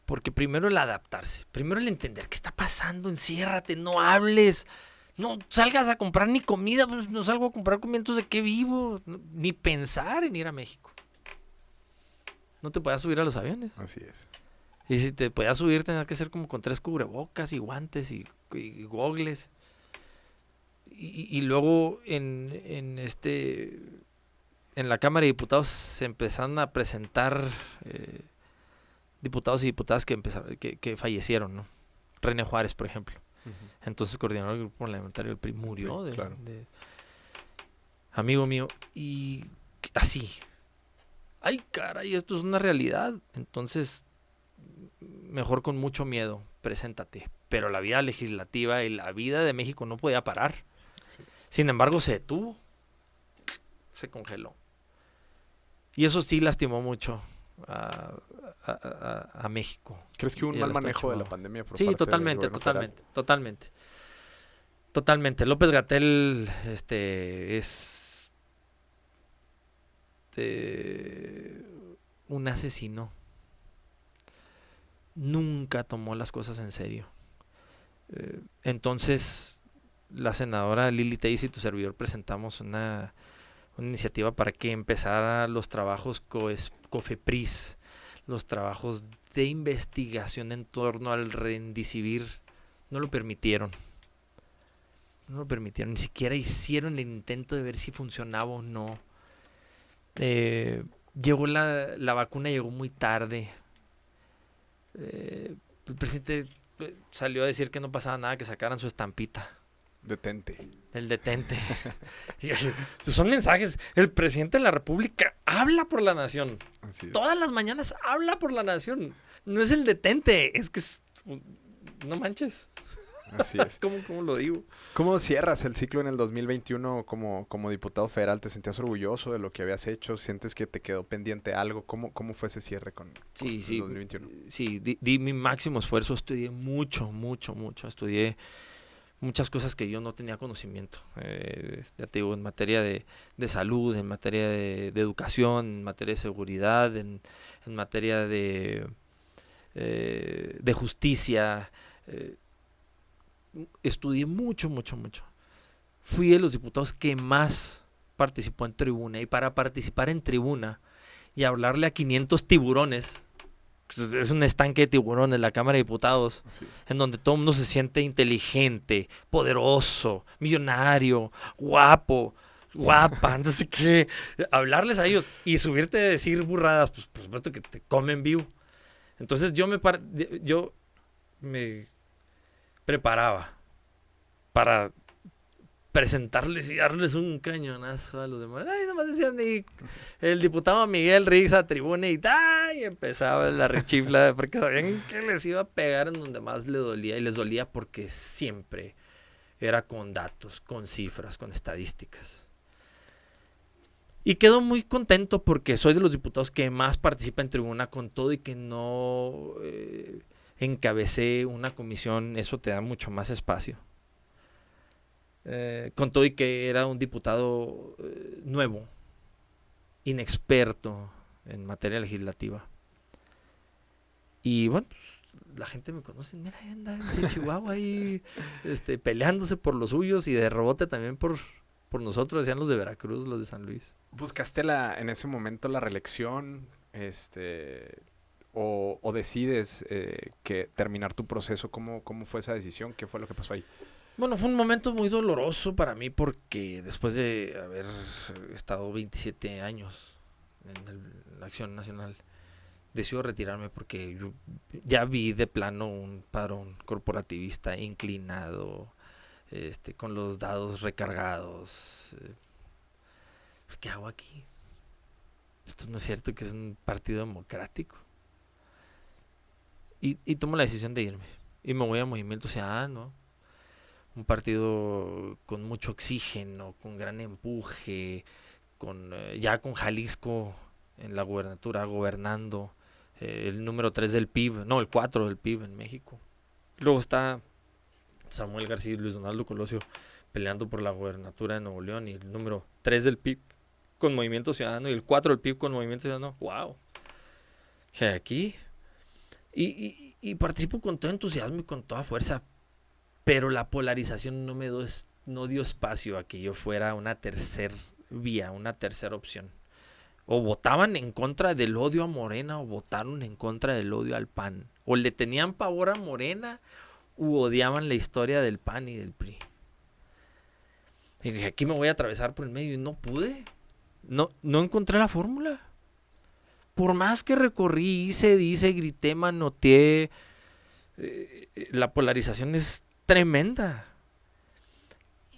Porque primero el adaptarse, primero el entender qué está pasando, enciérrate, no hables, no salgas a comprar ni comida, pues no salgo a comprar comida, entonces ¿de qué vivo? Ni pensar en ir a México. No te podías subir a los aviones. Así es. Y si te podías subir, tenías que hacer como con 3 cubrebocas y guantes y gogles. Y luego en la Cámara de Diputados se empezaron a presentar diputados y diputadas que fallecieron, ¿no? René Juárez, por ejemplo. Ujú. Entonces coordinador del grupo parlamentario del PRI murió Sí, claro. amigo mío. Y así. Ay, caray, esto es una realidad. Entonces, mejor con mucho miedo, preséntate. Pero la vida legislativa y la vida de México no podía parar. Así es. Sin embargo, se detuvo. Se congeló. Y eso sí lastimó mucho a México. ¿Crees que hubo un Y mal al estado manejo de la Chihuahua. pandemia por Sí, parte del totalmente, gobierno federal? totalmente. López-Gatell es un asesino. Nunca tomó las cosas en serio. Entonces, la senadora Lili Tellez y tu servidor presentamos una iniciativa para que empezara los trabajos COFEPRIS, los trabajos de investigación en torno al Remdesivir. No lo permitieron, ni siquiera hicieron el intento de ver si funcionaba o no. Llegó la vacuna, llegó muy tarde. El presidente salió a decir que no pasaba nada, que sacaran su estampita. Detente. El detente. Son mensajes. El presidente de la República habla por la nación. Así es. Todas las mañanas habla por la nación. No es el detente, es que no manches. Así es. ¿Cómo lo digo? ¿Cómo cierras el ciclo en el 2021 como diputado federal? ¿Te sentías orgulloso de lo que habías hecho? ¿Sientes que te quedó pendiente algo? ¿Cómo fue ese cierre con el 2021? Sí, di mi máximo esfuerzo. Estudié mucho. Estudié muchas cosas que yo no tenía conocimiento. Ya te digo, en materia de salud, en materia de educación, en materia de seguridad, en materia de justicia. Estudié mucho. Fui de los diputados que más participó en tribuna. Y para participar en tribuna y hablarle a 500 tiburones, es un estanque de tiburones la Cámara de Diputados, en donde todo el mundo se siente inteligente, poderoso, millonario, guapa, no sé qué. Hablarles a ellos y subirte a decir burradas, pues por supuesto que te comen vivo. Entonces yo me preparaba para presentarles y darles un cañonazo a los demás. Ay, nomás decían el diputado Miguel Riggs a tribuna y empezaba la rechifla porque sabían que les iba a pegar en donde más les dolía, y les dolía porque siempre era con datos, con cifras, con estadísticas. Y quedo muy contento porque soy de los diputados que más participa en tribuna, con todo y que no encabecé una comisión. Eso te da mucho más espacio. Con todo y que era un diputado nuevo, inexperto en materia legislativa. Y bueno, pues, la gente me conoce, mira, anda en Chihuahua ahí peleándose por los suyos y de rebote también por nosotros, decían los de Veracruz, los de San Luis. ¿Buscaste en ese momento la reelección o decides que terminar tu proceso? ¿Cómo fue esa decisión? ¿Qué fue lo que pasó ahí? Bueno, fue un momento muy doloroso para mí porque después de haber estado 27 años en la Acción Nacional, decido retirarme porque yo ya vi de plano un padrón corporativista inclinado, con los dados recargados. ¿Qué hago aquí? Esto no es cierto que es un partido democrático. Y tomo la decisión de irme. Y me voy a Movimiento Ciudadano. Un partido con mucho oxígeno, con gran empuje, ya con Jalisco en la gubernatura gobernando, el número 3 del PIB, no, el 4 del PIB en México. Luego está Samuel García y Luis Donaldo Colosio peleando por la gubernatura de Nuevo León, y el número 3 del PIB con Movimiento Ciudadano y el 4 del PIB con Movimiento Ciudadano. ¡Wow! Que aquí Y participo con todo entusiasmo y con toda fuerza, pero la polarización no dio espacio a que yo fuera una tercer vía, una tercera opción. O votaban en contra del odio a Morena o votaron en contra del odio al PAN. O le tenían pavor a Morena u odiaban la historia del PAN y del PRI. Y dije, aquí me voy a atravesar por el medio y no pude. No encontré la fórmula. Por más que recorrí, dice, grité, manoteé, la polarización es tremenda.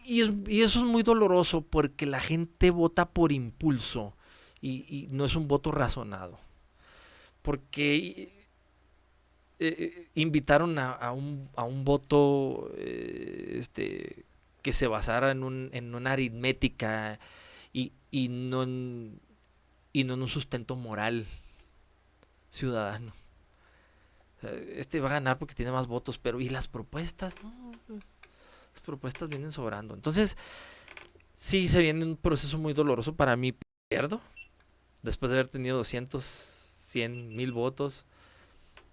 Y eso es muy doloroso porque la gente vota por impulso y no es un voto razonado. Porque invitaron a un voto que se basara en una aritmética y no en un sustento moral ciudadano. Va a ganar porque tiene más votos, pero ¿y las propuestas? No, las propuestas vienen sobrando. Entonces, sí se viene un proceso muy doloroso. Para mí, pierdo. Después de haber tenido 200, 100,000 votos,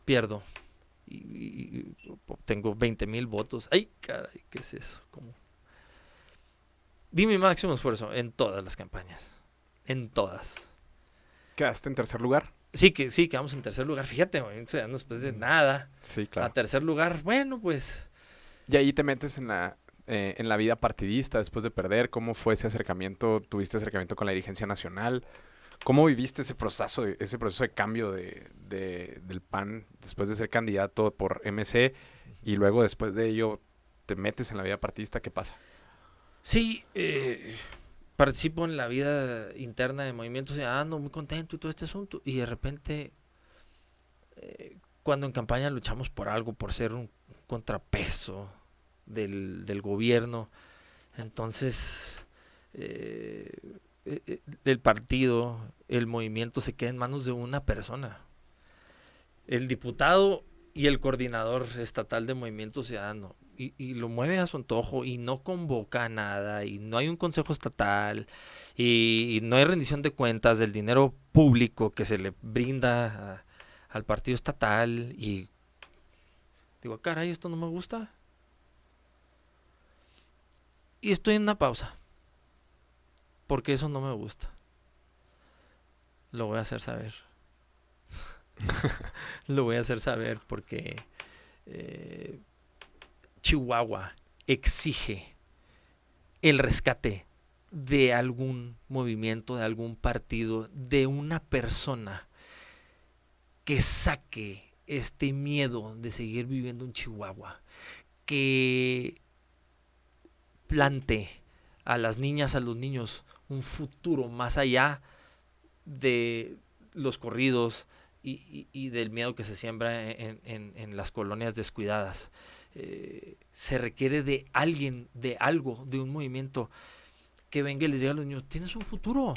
pierdo. Y obtengo 20,000 votos. ¡Ay, caray! ¿Qué es eso? ¿Cómo? Di mi máximo esfuerzo en todas las campañas. En todas. ¿Quedaste en tercer lugar? Sí, quedamos en tercer lugar. Fíjate, después de nada. Sí, claro. A tercer lugar, bueno, pues. Y ahí te metes en la vida partidista después de perder. ¿Cómo fue ese acercamiento? ¿Tuviste acercamiento con la dirigencia nacional? ¿Cómo viviste ese proceso de cambio del PAN después de ser candidato por MC y luego después de ello te metes en la vida partidista? ¿Qué pasa? Sí, participo en la vida interna de Movimiento Ciudadano, muy contento y todo este asunto. Y de repente, cuando en campaña luchamos por algo, por ser un contrapeso del gobierno, entonces el partido, el movimiento se queda en manos de una persona. El diputado y el coordinador estatal de Movimiento Ciudadano. Y lo mueve a su antojo y no convoca a nada y no hay un consejo estatal y no hay rendición de cuentas del dinero público que se le brinda al partido estatal y digo, caray, esto no me gusta. Y estoy en una pausa porque eso no me gusta. Lo voy a hacer saber. Lo voy a hacer saber porque Chihuahua exige el rescate de algún movimiento, de algún partido, de una persona que saque este miedo de seguir viviendo en Chihuahua, que plante a las niñas, a los niños un futuro más allá de los corridos y del miedo que se siembra en las colonias descuidadas. Se requiere de alguien, de algo, de un movimiento que venga y les diga a los niños, tienes un futuro.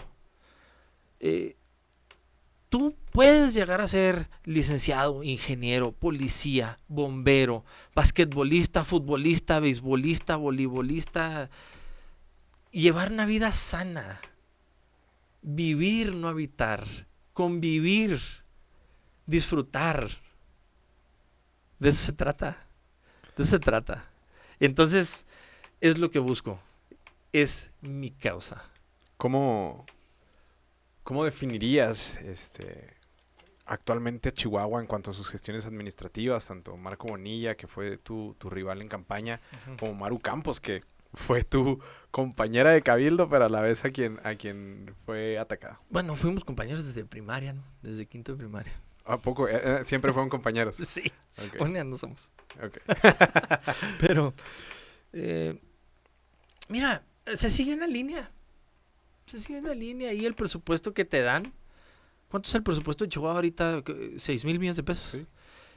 Tú puedes llegar a ser licenciado, ingeniero, policía, bombero, basquetbolista, futbolista, beisbolista, voleibolista, y llevar una vida sana. Vivir, no habitar. Convivir. Disfrutar. De eso se trata. De eso se trata. Entonces, es lo que busco. Es mi causa. ¿Cómo definirías actualmente a Chihuahua en cuanto a sus gestiones administrativas? Tanto Marco Bonilla, que fue tu rival en campaña, como Maru Campos, que fue tu compañera de cabildo, pero a la vez a quien fue atacada. Bueno, fuimos compañeros desde primaria, ¿no? Desde quinto de primaria. ¿A poco? Siempre fueron compañeros. Sí. Okay. Bueno, ya no somos. Okay. Pero, mira, se sigue en la línea. Se sigue en la línea y el presupuesto que te dan. ¿Cuánto es el presupuesto de Chihuahua ahorita? 6,000 millones de pesos. Sí.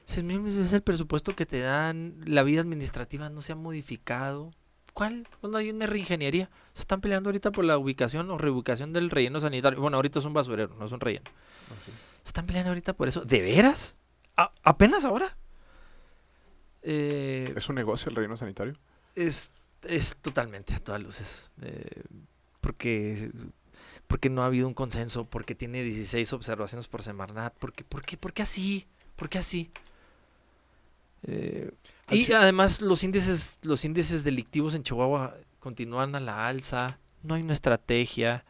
6,000 millones es el presupuesto que te dan. La vida administrativa no se ha modificado. ¿Cuál? No hay una reingeniería. Se están peleando ahorita por la ubicación o reubicación del relleno sanitario. Bueno, ahorita es un basurero, no es un relleno. Así es. Se están peleando ahorita por eso. ¿De veras? ¿Apenas ahora? ¿Es un negocio el relleno sanitario? Es totalmente, a todas luces. Porque no ha habido un consenso, porque tiene 16 observaciones por Semarnat. ¿Por qué así? ¿Por qué así? Eh, y además los índices delictivos en Chihuahua continúan a la alza, no hay una estrategia.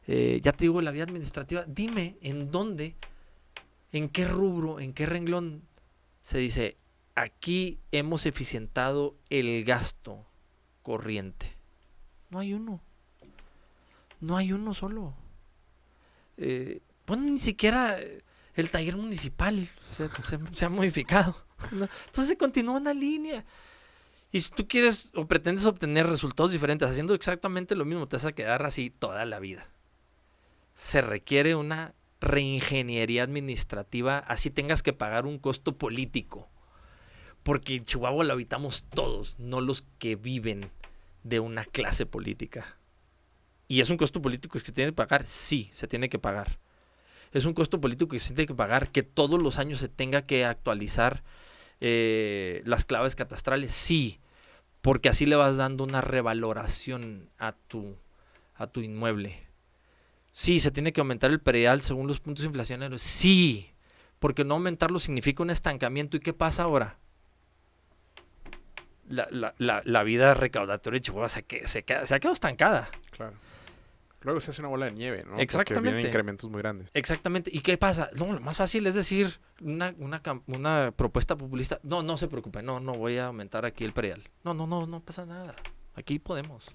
Ya te digo, la vía administrativa, dime en dónde, en qué rubro, en qué renglón se dice, aquí hemos eficientado el gasto corriente. No hay uno. No hay uno solo. Bueno, ni siquiera el taller municipal se ha modificado. ¿No? Entonces se continúa una línea. Y si tú quieres o pretendes obtener resultados diferentes haciendo exactamente lo mismo, te vas a quedar así toda la vida. Se requiere una reingeniería administrativa, así tengas que pagar un costo político. Porque en Chihuahua lo habitamos todos, no los que viven de una clase política. ¿Y es un costo político que se tiene que pagar? Sí, se tiene que pagar. Es un costo político que se tiene que pagar, que todos los años se tenga que actualizar las claves catastrales, sí, porque así le vas dando una revaloración a tu inmueble. Sí, se tiene que aumentar el predial según los puntos inflacionarios, sí, porque no aumentarlo significa un estancamiento. ¿Y qué pasa ahora? La vida recaudatoria de Chihuahua se ha quedado estancada. Claro. Luego se hace una bola de nieve, ¿no? Exactamente. Porque vienen incrementos muy grandes. Exactamente. ¿Y qué pasa? No, lo más fácil es decir una propuesta populista. No se preocupe, no voy a aumentar aquí el predial. No pasa nada. Aquí podemos.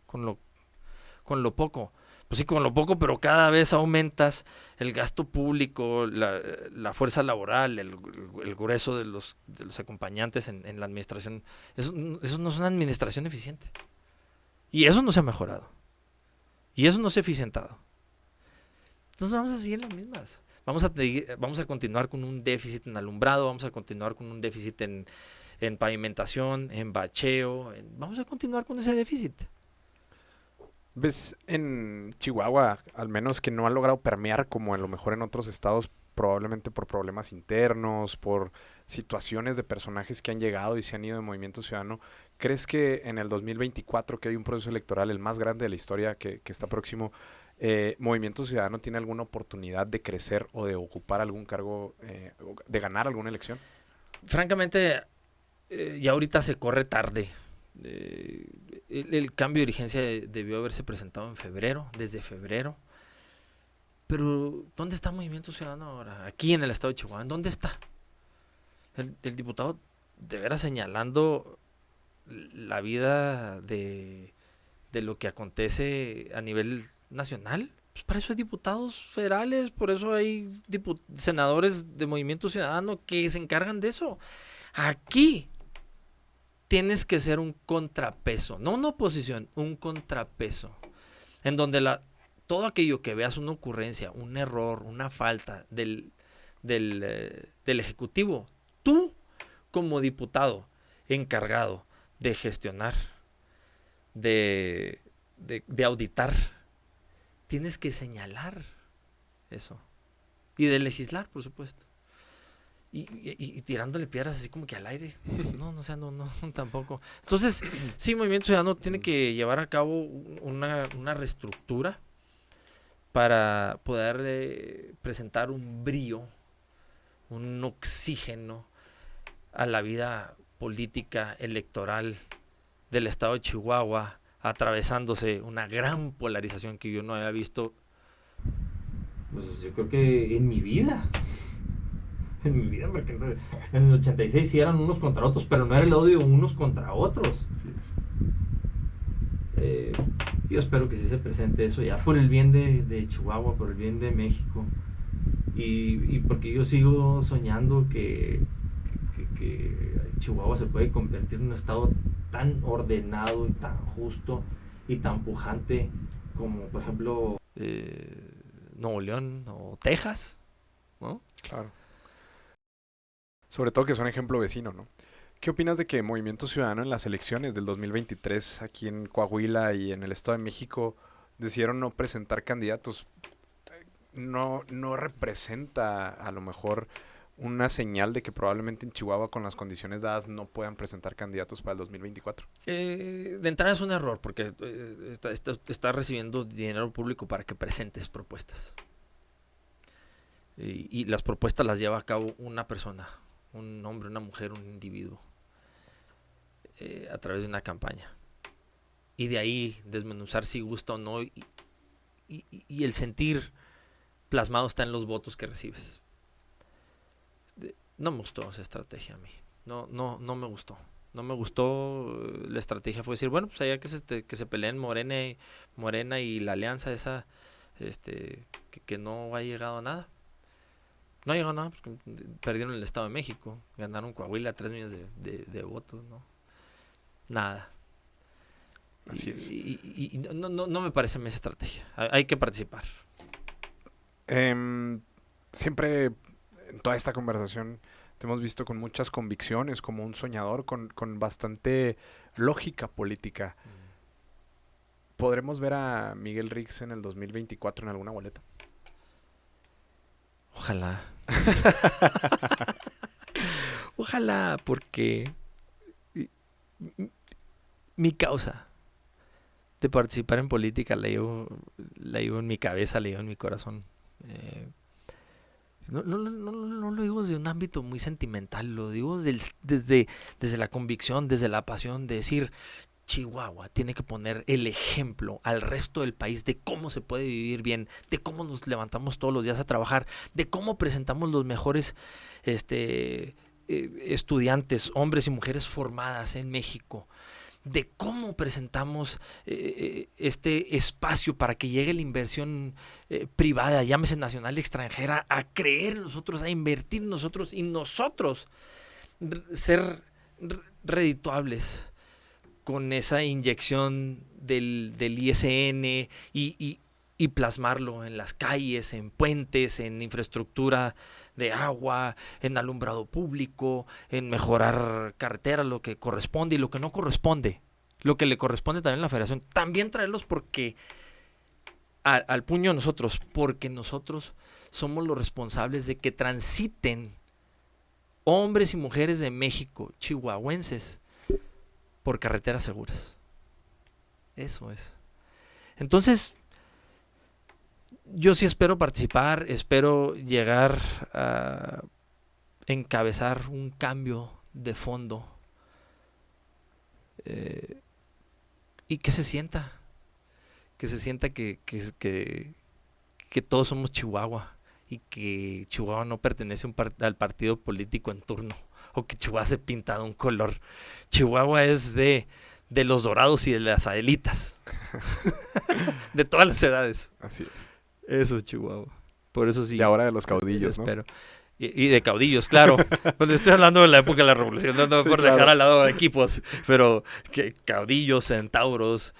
Con lo poco. Pues sí, con lo poco, pero cada vez aumentas el gasto público, la fuerza laboral, el grueso de los acompañantes en la administración. Eso no es una administración eficiente. Y eso no se ha mejorado. Y eso no se ha eficientado. Entonces vamos a seguir las mismas. Vamos a continuar con un déficit en alumbrado, vamos a continuar con un déficit en pavimentación, en bacheo. Vamos a continuar con ese déficit. ¿Ves en Chihuahua, al menos que no ha logrado permear como a lo mejor en otros estados, probablemente por problemas internos, por situaciones de personajes que han llegado y se han ido de Movimiento Ciudadano? ¿Crees que en el 2024, que hay un proceso electoral, el más grande de la historia que está próximo, Movimiento Ciudadano tiene alguna oportunidad de crecer o de ocupar algún cargo, de ganar alguna elección? Francamente, ya ahorita se corre tarde. El cambio de dirigencia debió haberse presentado desde febrero. Pero, ¿dónde está Movimiento Ciudadano ahora? Aquí en el estado de Chihuahua, ¿dónde está? El diputado de veras señalando la vida de lo que acontece a nivel nacional. Pues para eso hay diputados federales, por eso hay senadores de Movimiento Ciudadano que se encargan de eso. Aquí tienes que ser un contrapeso, no una oposición, un contrapeso, en donde todo aquello que veas una ocurrencia, un error, una falta del Ejecutivo, tú como diputado encargado de gestionar, de auditar, tienes que señalar eso y de legislar, por supuesto. Y tirándole piedras así como que al aire. No, tampoco. Entonces, sí, Movimiento Ciudadano tiene que llevar a cabo una reestructura para poder presentar un brío, un oxígeno a la vida política electoral del estado de Chihuahua, atravesándose una gran polarización que yo no había visto, pues yo creo que en mi vida, porque en el 86 sí eran unos contra otros, pero no era el odio unos contra otros. Sí. Yo espero que sí se presente eso ya por el bien de Chihuahua, por el bien de México, y porque yo sigo soñando que Chihuahua se puede convertir en un estado tan ordenado y tan justo y tan pujante como, por ejemplo, Nuevo León o Texas, ¿no? Claro. Sobre todo que son ejemplo vecino, ¿no? ¿Qué opinas de que Movimiento Ciudadano en las elecciones del 2023 aquí en Coahuila y en el Estado de México decidieron no presentar candidatos? No representa a lo mejor una señal de que probablemente en Chihuahua con las condiciones dadas no puedan presentar candidatos para el 2024. De entrada es un error porque está recibiendo dinero público para que presentes propuestas. Y las propuestas las lleva a cabo una persona, un hombre, una mujer, un individuo, a través de una campaña. Y de ahí desmenuzar si gusta o no, y el sentir plasmado está en los votos que recibes. No me gustó esa estrategia a mí. No me gustó. No me gustó. La estrategia fue decir, bueno, pues allá que se peleen Morena y la alianza esa, que no ha llegado a nada. No ha llegado a nada porque perdieron el Estado de México, ganaron Coahuila, 3 millones de votos, ¿no? Nada. Así es. Y no me parece a mí esa estrategia. Hay que participar. Siempre en toda esta conversación te hemos visto con muchas convicciones, como un soñador, con bastante lógica política. ¿Podremos ver a Miguel Rix en el 2024 en alguna boleta? Ojalá. Ojalá, porque mi causa de participar en política la llevo en mi cabeza, la llevo en mi corazón. No lo digo desde un ámbito muy sentimental, lo digo desde la convicción, desde la pasión de decir, Chihuahua tiene que poner el ejemplo al resto del país de cómo se puede vivir bien, de cómo nos levantamos todos los días a trabajar, de cómo presentamos los mejores estudiantes, hombres y mujeres formadas en México, de cómo presentamos este espacio para que llegue la inversión privada, llámese nacional y extranjera, a creer en nosotros, a invertir en nosotros y nosotros ser redituables con esa inyección del ISN y plasmarlo en las calles, en puentes, en infraestructura de agua, en alumbrado público, en mejorar carreteras, lo que corresponde y lo que no corresponde, lo que le corresponde también a la federación. También traerlos porque al puño nosotros, porque nosotros somos los responsables de que transiten hombres y mujeres de México, chihuahuenses, por carreteras seguras. Eso es. Entonces, yo sí espero participar, espero llegar a encabezar un cambio de fondo y que se sienta que todos somos Chihuahua y que Chihuahua no pertenece al partido político en turno o que Chihuahua se pinta de un color. Chihuahua es de los dorados y de las adelitas, de todas las edades. Así es. Eso, Chihuahua. Por eso sí. Y ahora de los caudillos, ¿no? Espero. Y de caudillos, claro. Pues estoy hablando de la época de la revolución, no sí, por claro. Dejar al lado de equipos, pero que caudillos, centauros,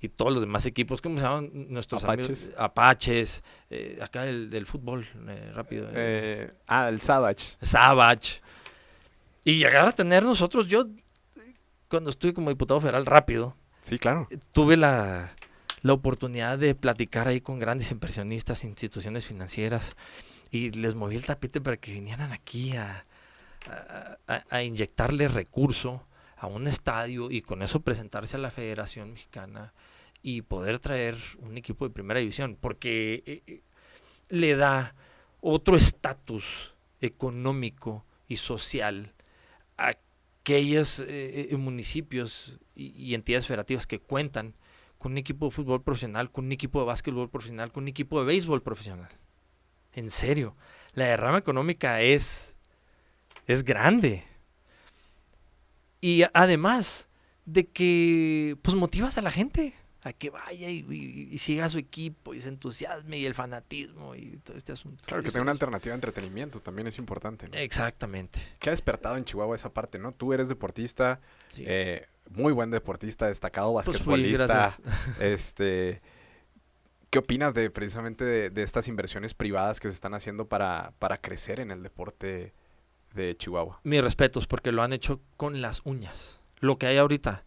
y todos los demás equipos, ¿cómo se llaman nuestros amigos? Apaches, acá del fútbol, rápido. El Savage. Savage. Y llegar a tener nosotros, yo, cuando estuve como diputado federal, rápido. Sí, claro. Tuve la oportunidad de platicar ahí con grandes inversionistas, instituciones financieras, y les moví el tapete para que vinieran aquí a inyectarle recurso a un estadio y con eso presentarse a la Federación Mexicana y poder traer un equipo de primera división, porque le da otro estatus económico y social a aquellos municipios y entidades federativas que cuentan con un equipo de fútbol profesional, con un equipo de básquetbol profesional, con un equipo de béisbol profesional. En serio, la derrama económica es grande. Y además de que pues motivas a la gente a que vaya y siga a su equipo y se entusiasme y el fanatismo y todo este asunto. Claro, que tenga una alternativa de entretenimiento también es importante, ¿no? Exactamente. ¿Qué ha despertado en Chihuahua esa parte, no? Tú eres deportista, sí. Muy buen deportista, destacado basquetbolista. Pues ¿qué opinas precisamente de estas inversiones privadas que se están haciendo para crecer en el deporte de Chihuahua? Mis respetos, porque lo han hecho con las uñas. Lo que hay ahorita,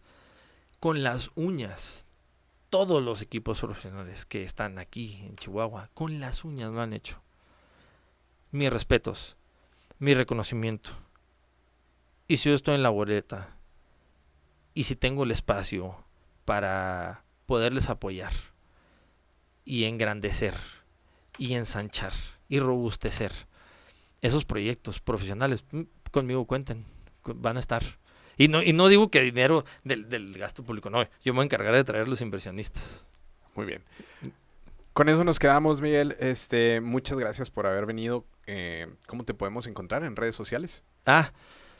con las uñas. Todos los equipos profesionales que están aquí en Chihuahua, con las uñas lo han hecho. Mis respetos, mi reconocimiento. Y si yo estoy en la boleta, y si tengo el espacio para poderles apoyar, y engrandecer, y ensanchar, y robustecer esos proyectos profesionales, conmigo cuenten, van a estar. Y no digo que dinero del gasto público, no, yo me voy a encargar de traer los inversionistas. Muy bien. Con eso nos quedamos, Miguel. Muchas gracias por haber venido. ¿Cómo te podemos encontrar en redes sociales?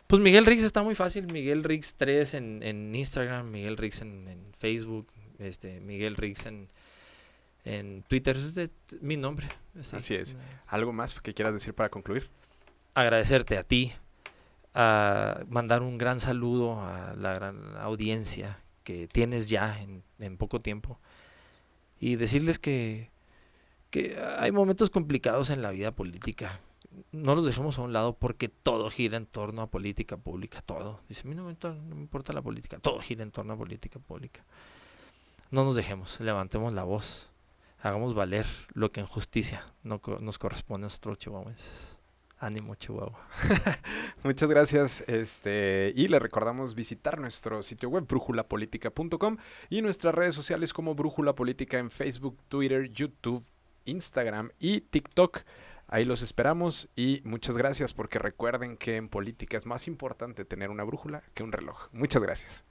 Pues Miguel Rix está muy fácil. Miguel Rix 3 en Instagram, Miguel Rix en Facebook, Miguel Rix en Twitter. Es mi nombre. Así es. ¿Algo más que quieras decir para concluir? Agradecerte a ti, a mandar un gran saludo a la gran audiencia que tienes ya en poco tiempo. Y decirles que hay momentos complicados en la vida política. No los dejemos a un lado porque todo gira en torno a política pública, todo. Dice, a mí no me importa la política, todo gira en torno a política pública. No nos dejemos, levantemos la voz, hagamos valer lo que en justicia nos corresponde a nosotros chihuahuenses. Ánimo, Chihuahua. Muchas gracias. Y le recordamos visitar nuestro sitio web brújulapolítica.com y nuestras redes sociales como Brújula Política en Facebook, Twitter, YouTube, Instagram y TikTok. Ahí los esperamos y muchas gracias porque recuerden que en política es más importante tener una brújula que un reloj. Muchas gracias.